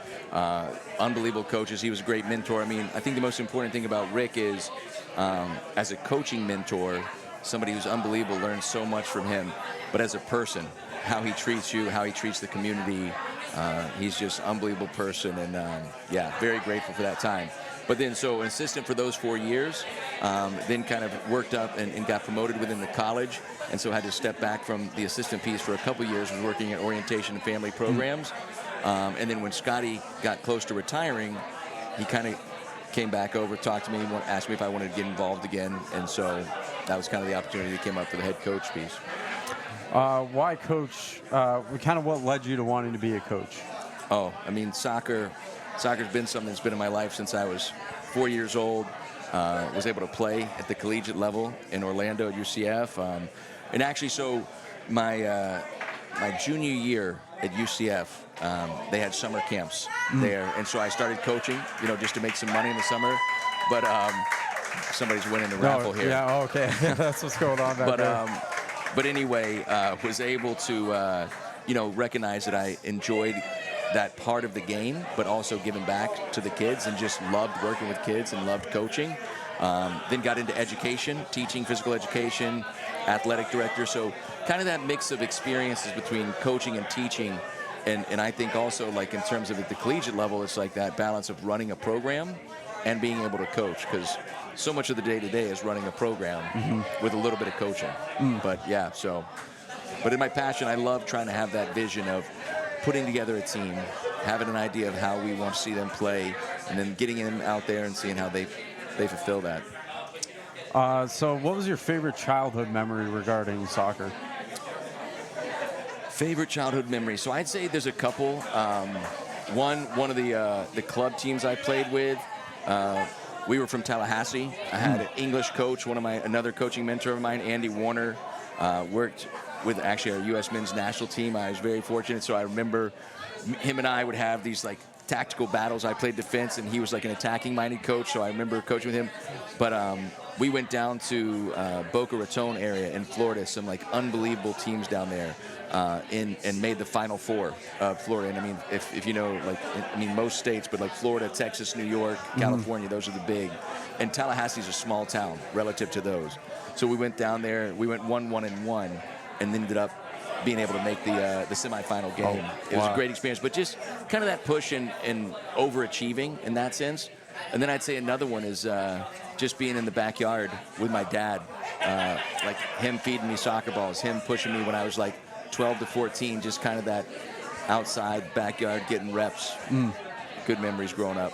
Unbelievable coaches. He was a great mentor. I mean, I think the most important thing about Rick is as a coaching mentor, somebody who's unbelievable, learns so much from him. But as a person, how he treats you, how he treats the community, he's just an unbelievable person, and yeah, very grateful for that time. But then, so an assistant for those 4 years, then kind of worked up and got promoted within the college, and so had to step back from the assistant piece for a couple years, was working at orientation and family programs. And then when Scotty got close to retiring, he kind of came back over, talked to me, asked me if I wanted to get involved again, and so that was kind of the opportunity that came up for the head coach piece. Why coach? Kind of what led you to wanting to be a coach? Oh, I mean, soccer's been something that's been in my life since I was 4 years old. Was able to play at the collegiate level in Orlando at UCF. And actually, so my junior year at UCF, they had summer camps there. And so I started coaching, just to make some money in the summer. But somebody's winning the raffle here. Yeah, okay. That's what's going on back there. But anyway, was able to, recognize that I enjoyed that part of the game, but also giving back to the kids, and just loved working with kids and loved coaching. Then got into education, teaching physical education, athletic director. So kind of that mix of experiences between coaching and teaching. And I think also, like, in terms of at the collegiate level, it's like that balance of running a program and being able to coach, because so much of the day-to-day is running a program with a little bit of coaching. But yeah, but in my passion, I love trying to have that vision of putting together a team, having an idea of how we want to see them play, and then getting them out there and seeing how they fulfill that. So what was your favorite childhood memory regarding soccer? Favorite childhood memory. So I'd say there's a couple. One of the club teams I played with, we were from Tallahassee. I had an English coach, another coaching mentor of mine, Andy Warner, worked with actually our U.S. men's national team. I was very fortunate, so I remember him and I would have these like tactical battles. I played defense, and he was like an attacking-minded coach, so I remember coaching with him. But we went down to Boca Raton area in Florida, some like unbelievable teams down there, and made the Final Four of Florida. And I mean, if you know, like, most states, but like Florida, Texas, New York, California, those are the big. And Tallahassee's a small town relative to those. So we went down there. We went 1-1-1, and then ended up being able to make the semifinal game. It was a great experience, but just kind of that push and overachieving in that sense. And then I'd say another one is just being in the backyard with my dad, like him feeding me soccer balls, him pushing me when I was like 12 to 14, just kind of that outside backyard getting reps. Good memories growing up.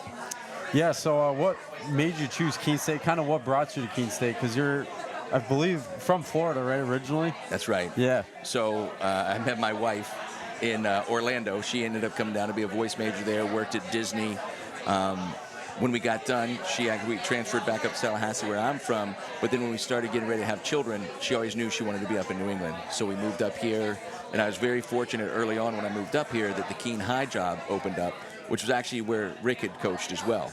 Yeah, so what made you choose Keene State? Kind of what brought you to Keene State? Because you're, I believe, from Florida, right, originally? That's right. Yeah. So I met my wife in Orlando. She ended up coming down to be a voice major there, worked at Disney. When we got done, we transferred back up to Tallahassee, where I'm from. But then when we started getting ready to have children, she always knew she wanted to be up in New England. So we moved up here. And I was very fortunate early on when I moved up here that the Keene High job opened up. which was actually where Rick had coached as well.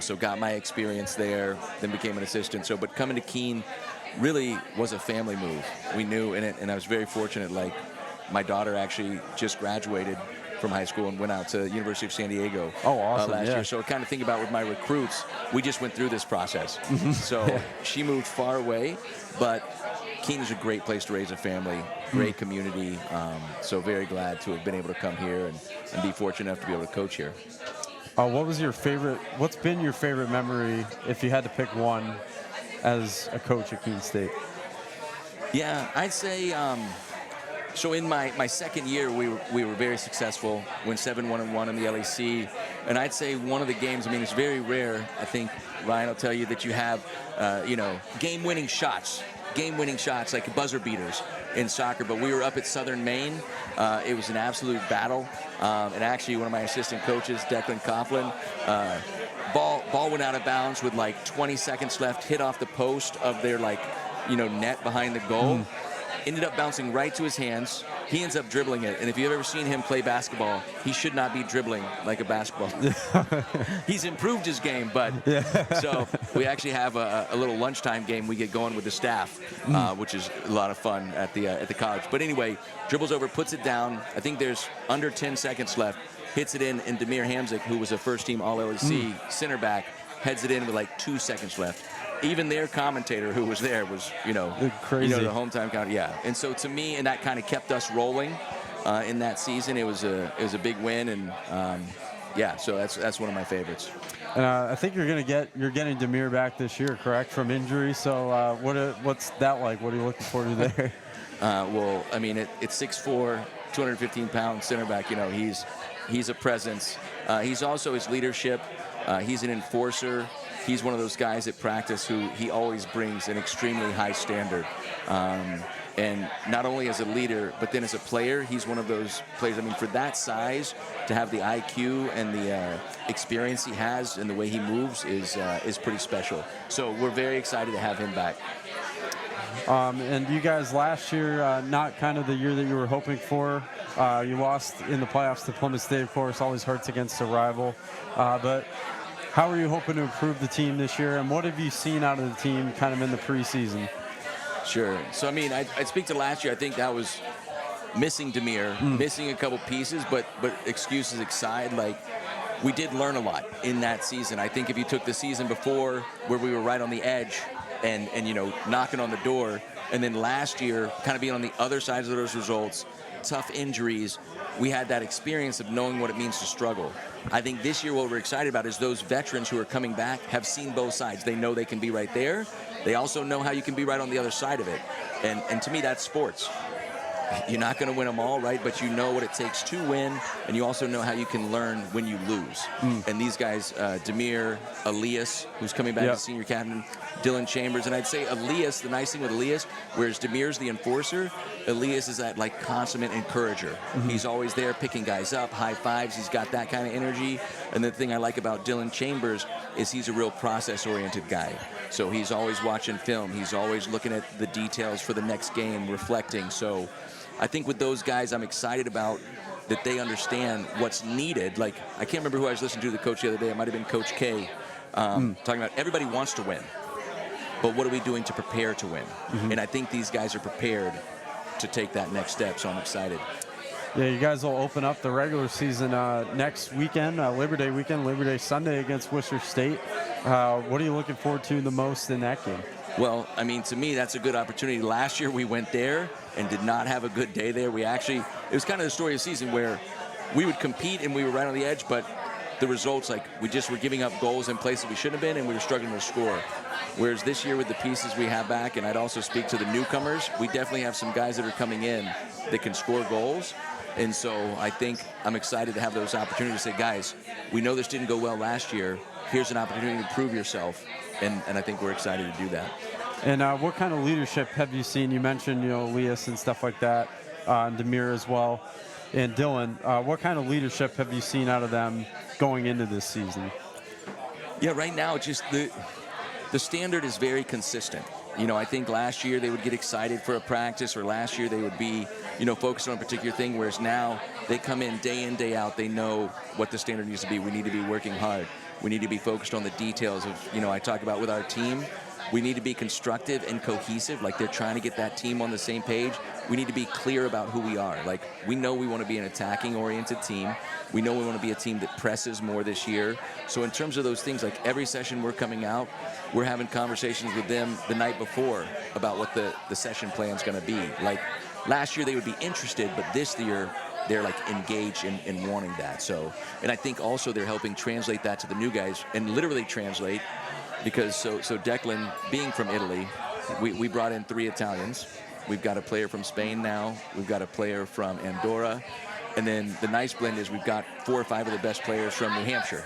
So got my experience there, then became an assistant. So, but coming to Keene really was a family move. We knew in it, and I was very fortunate. Like, my daughter actually just graduated from high school and went out to University of San Diego last year. So I kind of think about with my recruits, we just went through this process. So she moved far away, but Keene is a great place to raise a family, great community. So very glad to have been able to come here and be fortunate enough to be able to coach here. What's been your favorite memory, if you had to pick one, as a coach at Keene State? Yeah, I'd say, so in my second year, we were very successful, went 7-1-1 in the LEC. And I'd say one of the games, I mean, it's very rare, I think, Ryan will tell you, that you have, game-winning shots like buzzer beaters in soccer. But we were up at Southern Maine. It was an absolute battle. And actually, one of my assistant coaches, Declan Coughlin, ball went out of bounds with like 20 seconds left, hit off the post of their net behind the goal. Ended up bouncing right to his hands. He ends up dribbling it. And if you've ever seen him play basketball, he should not be dribbling like a basketball. He's improved his game, but so we actually have a little lunchtime game we get going with the staff, which is a lot of fun at the college. But anyway, dribbles over, puts it down. I think there's under 10 seconds left. Hits it in, and Demir Hamzik, who was a first-team All-LEC center back, heads it in with like 2 seconds left. Even their commentator who was there was, crazy. The hometown count, And so to me, and that kind of kept us rolling in that season. It was a big win, and so that's one of my favorites. And I think you're getting Demir back this year, correct, from injury. So what's that like? What are you looking forward to there? Well, I mean, it's 6'4", 215-pound center back. He's a presence. He's also his leadership. He's an enforcer. He's one of those guys at practice who he always brings an extremely high standard. And not only as a leader, but then as a player, he's one of those players. I mean, for that size, to have the IQ and the experience he has and the way he moves is pretty special. So we're very excited to have him back. And you guys last year, not kind of the year that you were hoping for. You lost in the playoffs to Plymouth State, of course, always hurts against a rival. But how are you hoping to improve the team this year, and what have you seen out of the team kind of in the preseason? Sure. So, I mean, I'd speak to last year. I think that was missing Demir, missing a couple pieces, but excuses aside, like, we did learn a lot in that season. I think if you took the season before where we were right on the edge and knocking on the door, and then last year kind of being on the other sides of those results, tough injuries, we had that experience of knowing what it means to struggle. I think this year what we're excited about is those veterans who are coming back have seen both sides. They know they can be right there. They also know how you can be right on the other side of it. And to me, that's sports. You're not going to win them all, right? But you know what it takes to win, and you also know how you can learn when you lose. And these guys, Demir, Elias, who's coming back as senior captain, Dylan Chambers, and I'd say Elias, the nice thing with Elias, whereas Demir's the enforcer, Elias is that like consummate encourager. He's always there picking guys up, high fives. He's got that kind of energy. And the thing I like about Dylan Chambers is he's a real process-oriented guy. So he's always watching film. He's always looking at the details for the next game, reflecting. So I think with those guys, I'm excited about that they understand what's needed. Like, I can't remember who I was listening to, the coach the other day. It might have been Coach K, talking about everybody wants to win, but what are we doing to prepare to win? And I think these guys are prepared to take that next step, so I'm excited. Yeah, you guys will open up the regular season next weekend, Labor Day weekend, Labor Day Sunday against Worcester State. What are you looking forward to the most in that game? Well, I mean, to me, that's a good opportunity. Last year we went there and did not have a good day there. It was kind of the story of the season where we would compete and we were right on the edge, but the results, like, we just were giving up goals in places we shouldn't have been, and we were struggling to score. Whereas this year with the pieces we have back, and I'd also speak to the newcomers, we definitely have some guys that are coming in that can score goals. And so I think I'm excited to have those opportunities to say, guys, we know this didn't go well last year. Here's an opportunity to prove yourself. And I think we're excited to do that. And what kind of leadership have you seen? You mentioned, Elias and stuff like that, and Demir as well, and Dylan. What kind of leadership have you seen out of them going into this season? Yeah, right now, just the standard is very consistent. I think last year they would get excited for a practice, or last year they would be focused on a particular thing, whereas now they come in, day out, they know what the standard needs to be. We need to be working hard. We need to be focused on the details of, I talk about with our team, we need to be constructive and cohesive, like they're trying to get that team on the same page. We need to be clear about who we are. Like, we know we want to be an attacking-oriented team. We know we want to be a team that presses more this year. So in terms of those things, like every session we're coming out, we're having conversations with them the night before about what the session plan's going to be. Like, last year they would be interested, but this year they're like engaged in wanting that. So, and I think also they're helping translate that to the new guys, and literally translate, because so Declan, being from Italy, we brought in 3 Italians. We've got a player from Spain now. We've got a player from Andorra. And then the nice blend is we've got 4 or 5 of the best players from New Hampshire.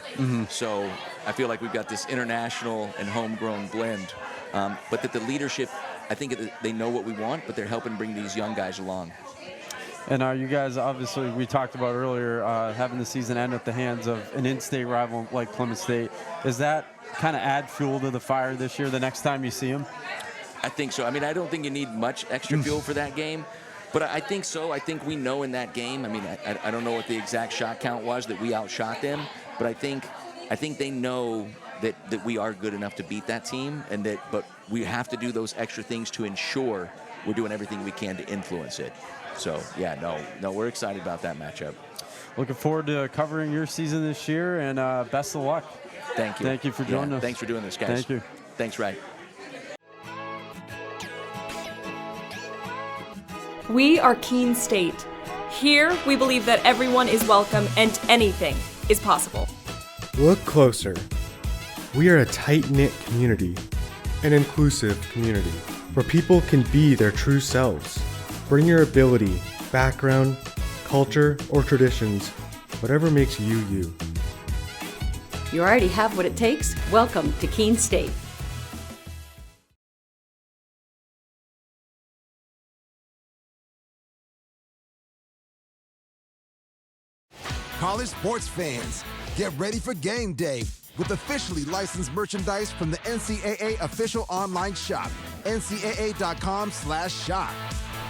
So I feel like we've got this international and homegrown blend. But that the leadership, I think they know what we want, but they're helping bring these young guys along. And you guys, obviously, we talked about earlier, having the season end at the hands of an in-state rival like Plymouth State. Does that kind of add fuel to the fire this year the next time you see them? I think so. I mean, I don't think you need much extra fuel for that game, but I think so. I think we know in that game, I mean, I don't know what the exact shot count was that we outshot them, but I think they know that we are good enough to beat that team, but we have to do those extra things to ensure we're doing everything we can to influence it. So, yeah, no, we're excited about that matchup. Looking forward to covering your season this year, and best of luck. Thank you. Thank you for joining us. Thanks for doing this, guys. Thank you. Thanks, Ray. We are Keene State. Here, we believe that everyone is welcome and anything is possible. Look closer. We are a tight-knit community, an inclusive community, where people can be their true selves. Bring your ability, background, culture, or traditions, whatever makes you you. You already have what it takes. Welcome to Keene State. College sports fans, get ready for game day with officially licensed merchandise from the NCAA official online shop, ncaa.com/shop.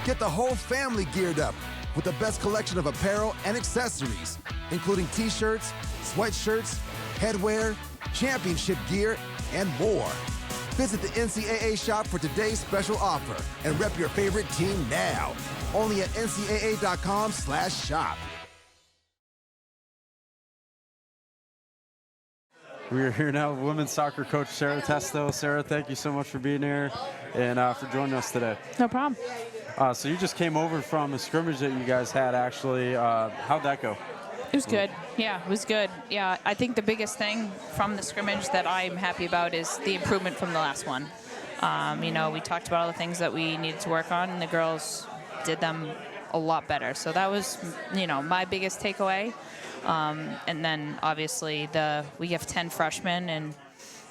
Get the whole family geared up with the best collection of apparel and accessories, including t-shirts, sweatshirts, headwear, championship gear, and more. Visit the NCAA shop for today's special offer and rep your favorite team now. Only at ncaa.com/shop. We are here now with women's soccer coach Sarah Testo. Sarah, thank you so much for being here and for joining us today. No problem. So you just came over from a scrimmage that you guys had, actually. How'd that go? It was good. Yeah, it was good. Yeah, I think the biggest thing from the scrimmage that I'm happy about is the improvement from the last one. We talked about all the things that we needed to work on, and the girls did them a lot better. So that was, my biggest takeaway. And then, obviously, we have 10 freshmen, and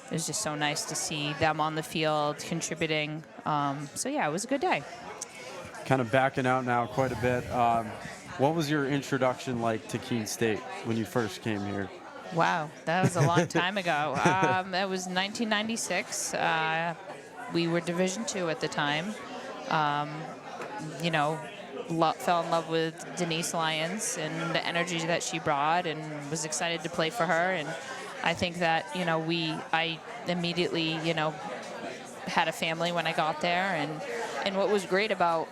it was just so nice to see them on the field contributing. So, yeah, it was a good day. Kind of backing out now quite a bit. What was your introduction like to Keene State when you first came here? Wow, that was a long time ago. That was 1996. We were Division II at the time. Fell in love with Denise Lyons and the energy that she brought, and was excited to play for her. And I think that, I immediately, had a family when I got there. And what was great about,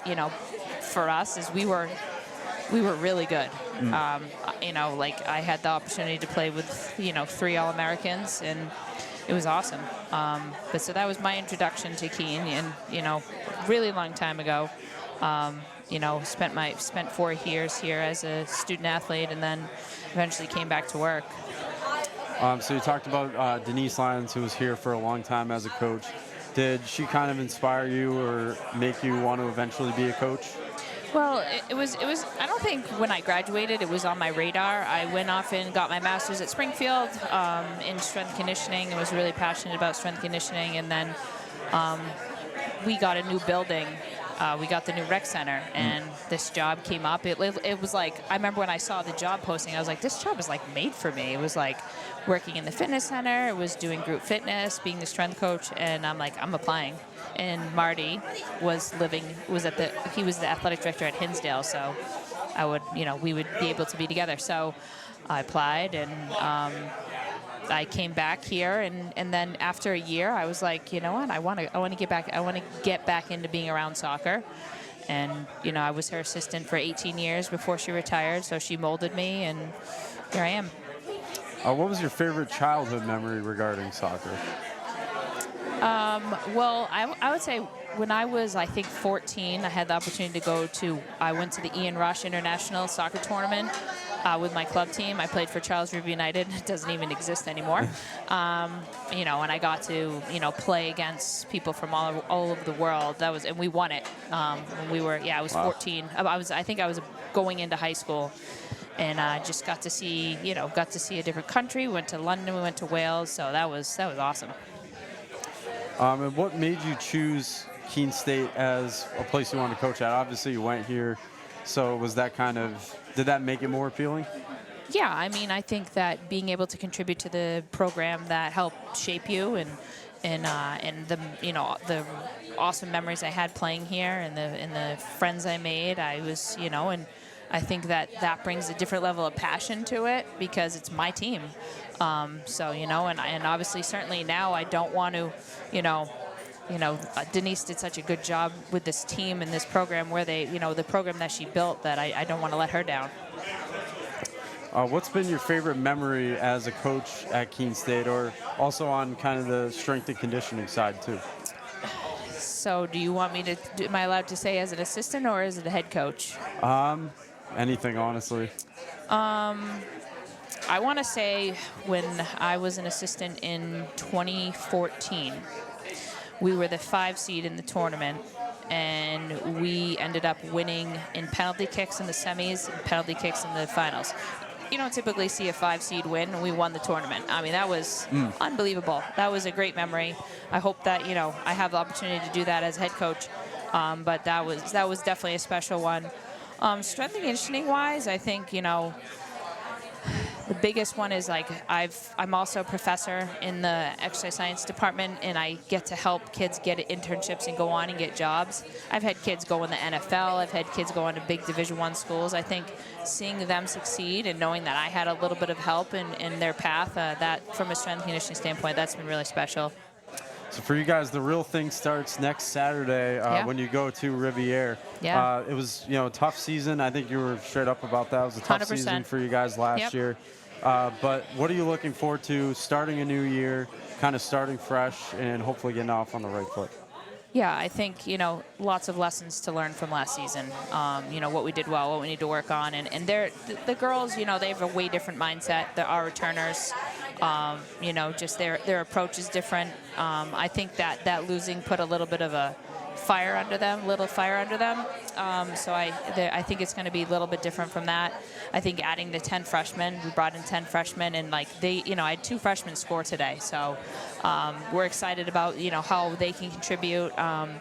for us is we were really good. I had the opportunity to play with, 3 All-Americans, and it was awesome. So that was my introduction to Keene, and, really long time ago. Spent 4 years here as a student athlete, and then eventually came back to work. So you talked about Denise Lyons, who was here for a long time as a coach. Did she kind of inspire you or make you want to eventually be a coach? Well, it was. I don't think when I graduated it was on my radar. I went off and got my master's at Springfield in strength conditioning. I was really passionate about strength conditioning, and then we got a new building we got the new rec center, and this job came up. It was like, I remember when I saw the job posting, I was like, this job is like made for me. It was like working in the fitness center, it was doing group fitness, being the strength coach, and I'm like, I'm applying. And Marty he was the athletic director at Hinsdale, so we would be able to be together. So I applied, and I came back here, and then after a year, I was like, you know what, I want to get back into being around soccer. And I was her assistant for 18 years before she retired, so she molded me, and here I am. What was your favorite childhood memory regarding soccer? Well, I would say when I was, I think, 14, I had the opportunity I went to the Ian Rush International Soccer Tournament with my club team. I played for Charles River United. It doesn't even exist anymore. And I got to, play against people from all over the world. And we won it. I was 14. I think I was going into high school. And just got to see a different country. We went to London, we went to Wales, so that was awesome. And what made you choose Keene State as a place you wanted to coach at? Obviously, you went here, so was that did that make it more appealing? Yeah, I mean, I think that being able to contribute to the program that helped shape you, and the awesome memories I had playing here, and the friends I made, and I think that brings a different level of passion to it because it's my team. And obviously, certainly now I don't want to, Denise did such a good job with this team and this program where the program that she built, that I don't want to let her down. What's been your favorite memory as a coach at Keene State, or also on kind of the strength and conditioning side too? So do you want me to, am I allowed to say as an assistant or as a head coach? Anything, honestly. I want to say when I was an assistant in 2014, we were the 5 seed in the tournament, and we ended up winning in penalty kicks in the semis and penalty kicks in the finals. You don't typically see a 5 seed win, and we won the tournament. I mean, that was unbelievable. That was a great memory. I hope that, I have the opportunity to do that as head coach, but that was definitely a special one. Strength and conditioning wise, I think, the biggest one is I'm also a professor in the exercise science department, and I get to help kids get internships and go on and get jobs. I've had kids go in the NFL. I've had kids go into big Division I schools. I think seeing them succeed and knowing that I had a little bit of help in their path, that from a strength and conditioning standpoint, that's been really special. So for you guys, the real thing starts next Saturday when you go to Riviere. Yeah. It was a tough season. I think you were straight up about that. It was a tough 100%. season for you guys last year. But what are you looking forward to starting a new year, kind of starting fresh, and hopefully getting off on the right foot? Yeah, I think, lots of lessons to learn from last season. What we did well, what we need to work on. And the girls, they have a way different mindset. Our returners, just their approach is different. I think that losing put a little bit of a fire under them. So I think it's going to be a little bit different from that. I think adding the 10 freshmen, we brought in 10 freshmen, and I had 2 freshmen score today. So we're excited about, how they can contribute. I'm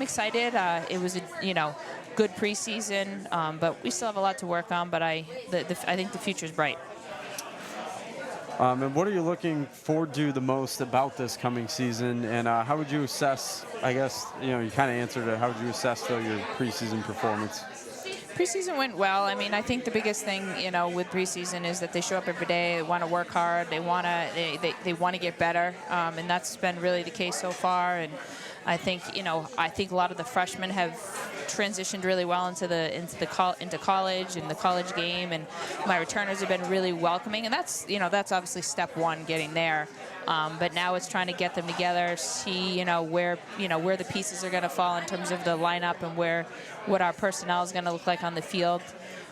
excited. It was a, good preseason, but we still have a lot to work on, but I think the future is bright. And what are you looking forward to the most about this coming season? And how would you assess, I guess, you kind of answered it, how would you assess, though, your preseason performance? Preseason went well. I mean, I think the biggest thing, with preseason is that they show up every day, they want to work hard, they want to get better, and that's been really the case so far. And I think, a lot of the freshmen have transitioned really well into college and the college game, and my returners have been really welcoming, and that's obviously step one, getting there. But now it's trying to get them together, see where the pieces are going to fall in terms of the lineup and what our personnel is going to look like on the field.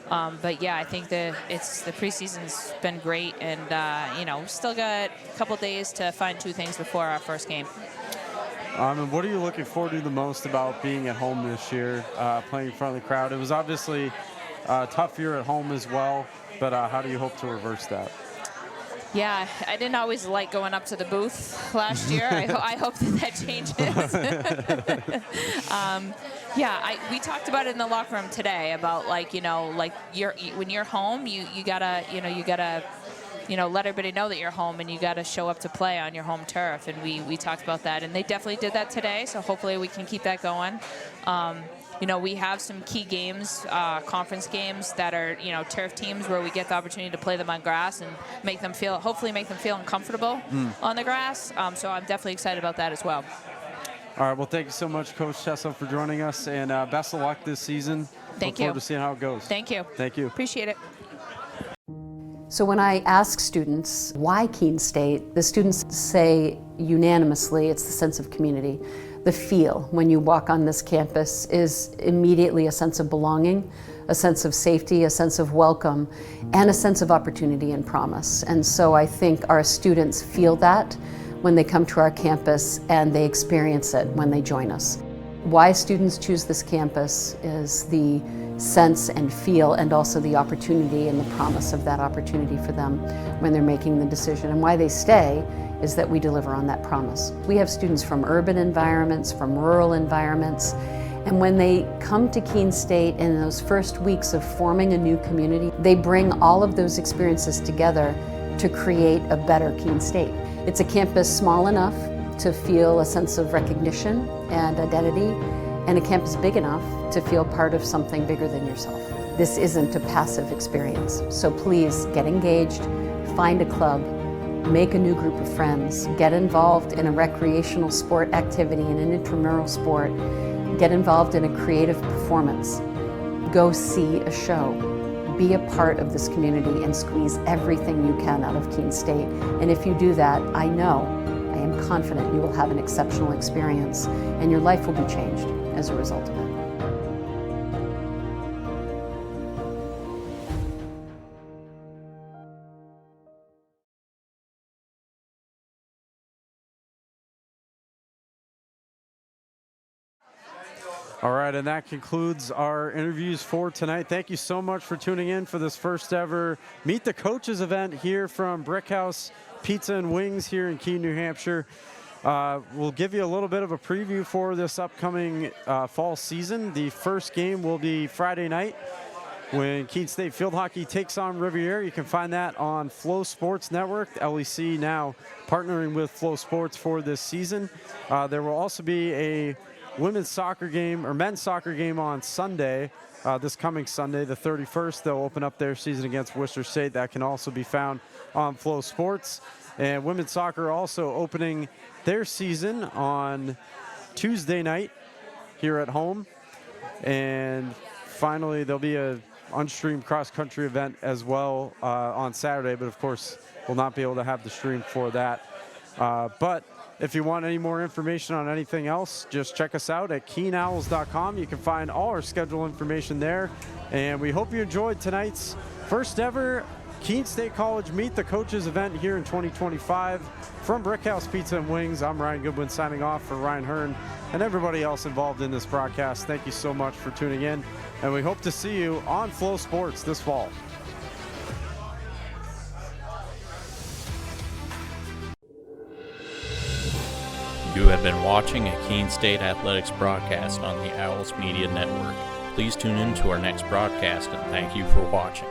But yeah, I think the preseason's been great, and still got a couple days to fine-tune things before our first game. And what are you looking forward to the most about being at home this year, playing in front of the crowd? It was obviously a tough year at home as well, but how do you hope to reverse that? Yeah, I didn't always like going up to the booth last year. I hope that changes. We talked about it in the locker room today about when you're home, you gotta let everybody know that you're home, and you gotta show up to play on your home turf. And we talked about that, and they definitely did that today. So hopefully we can keep that going. We have some key games, conference games that are, turf teams where we get the opportunity to play them on grass and hopefully make them feel uncomfortable on the grass. So I'm definitely excited about that as well. All right, well, thank you so much, Coach Tessa, for joining us, and best of luck this season. Thank you. Look you. forward to seeing how it goes. Thank you. Thank you. Appreciate it. So when I ask students why Keene State, the students say unanimously it's the sense of community. The feel when you walk on this campus is immediately a sense of belonging, a sense of safety, a sense of welcome, and a sense of opportunity and promise. And so I think our students feel that when they come to our campus, and they experience it when they join us. Why students choose this campus is the sense and feel, and also the opportunity and the promise of that opportunity for them when they're making the decision. And why they stay is that we deliver on that promise. We have students from urban environments, from rural environments, and when they come to Keene State in those first weeks of forming a new community, they bring all of those experiences together to create a better Keene State. It's a campus small enough to feel a sense of recognition and identity, and a campus big enough to feel part of something bigger than yourself. This isn't a passive experience, so please get engaged, find a club, make a new group of friends, get involved in a recreational sport activity, in an intramural sport, get involved in a creative performance, go see a show, be a part of this community, and squeeze everything you can out of Keene State. And if you do that, I am confident you will have an exceptional experience, and your life will be changed as a result of it. All right, and that concludes our interviews for tonight. Thank you so much for tuning in for this first ever Meet the Coaches event here from Brickhouse Pizza and Wings here in Keene, New Hampshire. We'll give you a little bit of a preview for this upcoming fall season. The first game will be Friday night when Keene State Field Hockey takes on Riviera. You can find that on Flow Sports Network. LEC now partnering with Flow Sports for this season. There will also be a women's soccer game or men's soccer game on Sunday, this coming Sunday, the 31st. They'll open up their season against Worcester State. That can also be found on Flow Sports. And women's soccer also opening their season on Tuesday night here at home. And finally, there'll be a unstreamed cross-country event as well on Saturday, but of course, we'll not be able to have the stream for that. But if you want any more information on anything else, just check us out at KeeneOwls.com. You can find all our schedule information there. And we hope you enjoyed tonight's first ever Keene State College Meet the Coaches event here in 2025. From Brickhouse Pizza and Wings, I'm Ryan Goodwin signing off for Ryan Hearn and everybody else involved in this broadcast. Thank you so much for tuning in, and we hope to see you on Flow Sports this fall. You have been watching a Keene State Athletics broadcast on the Owls Media Network. Please tune in to our next broadcast, and thank you for watching.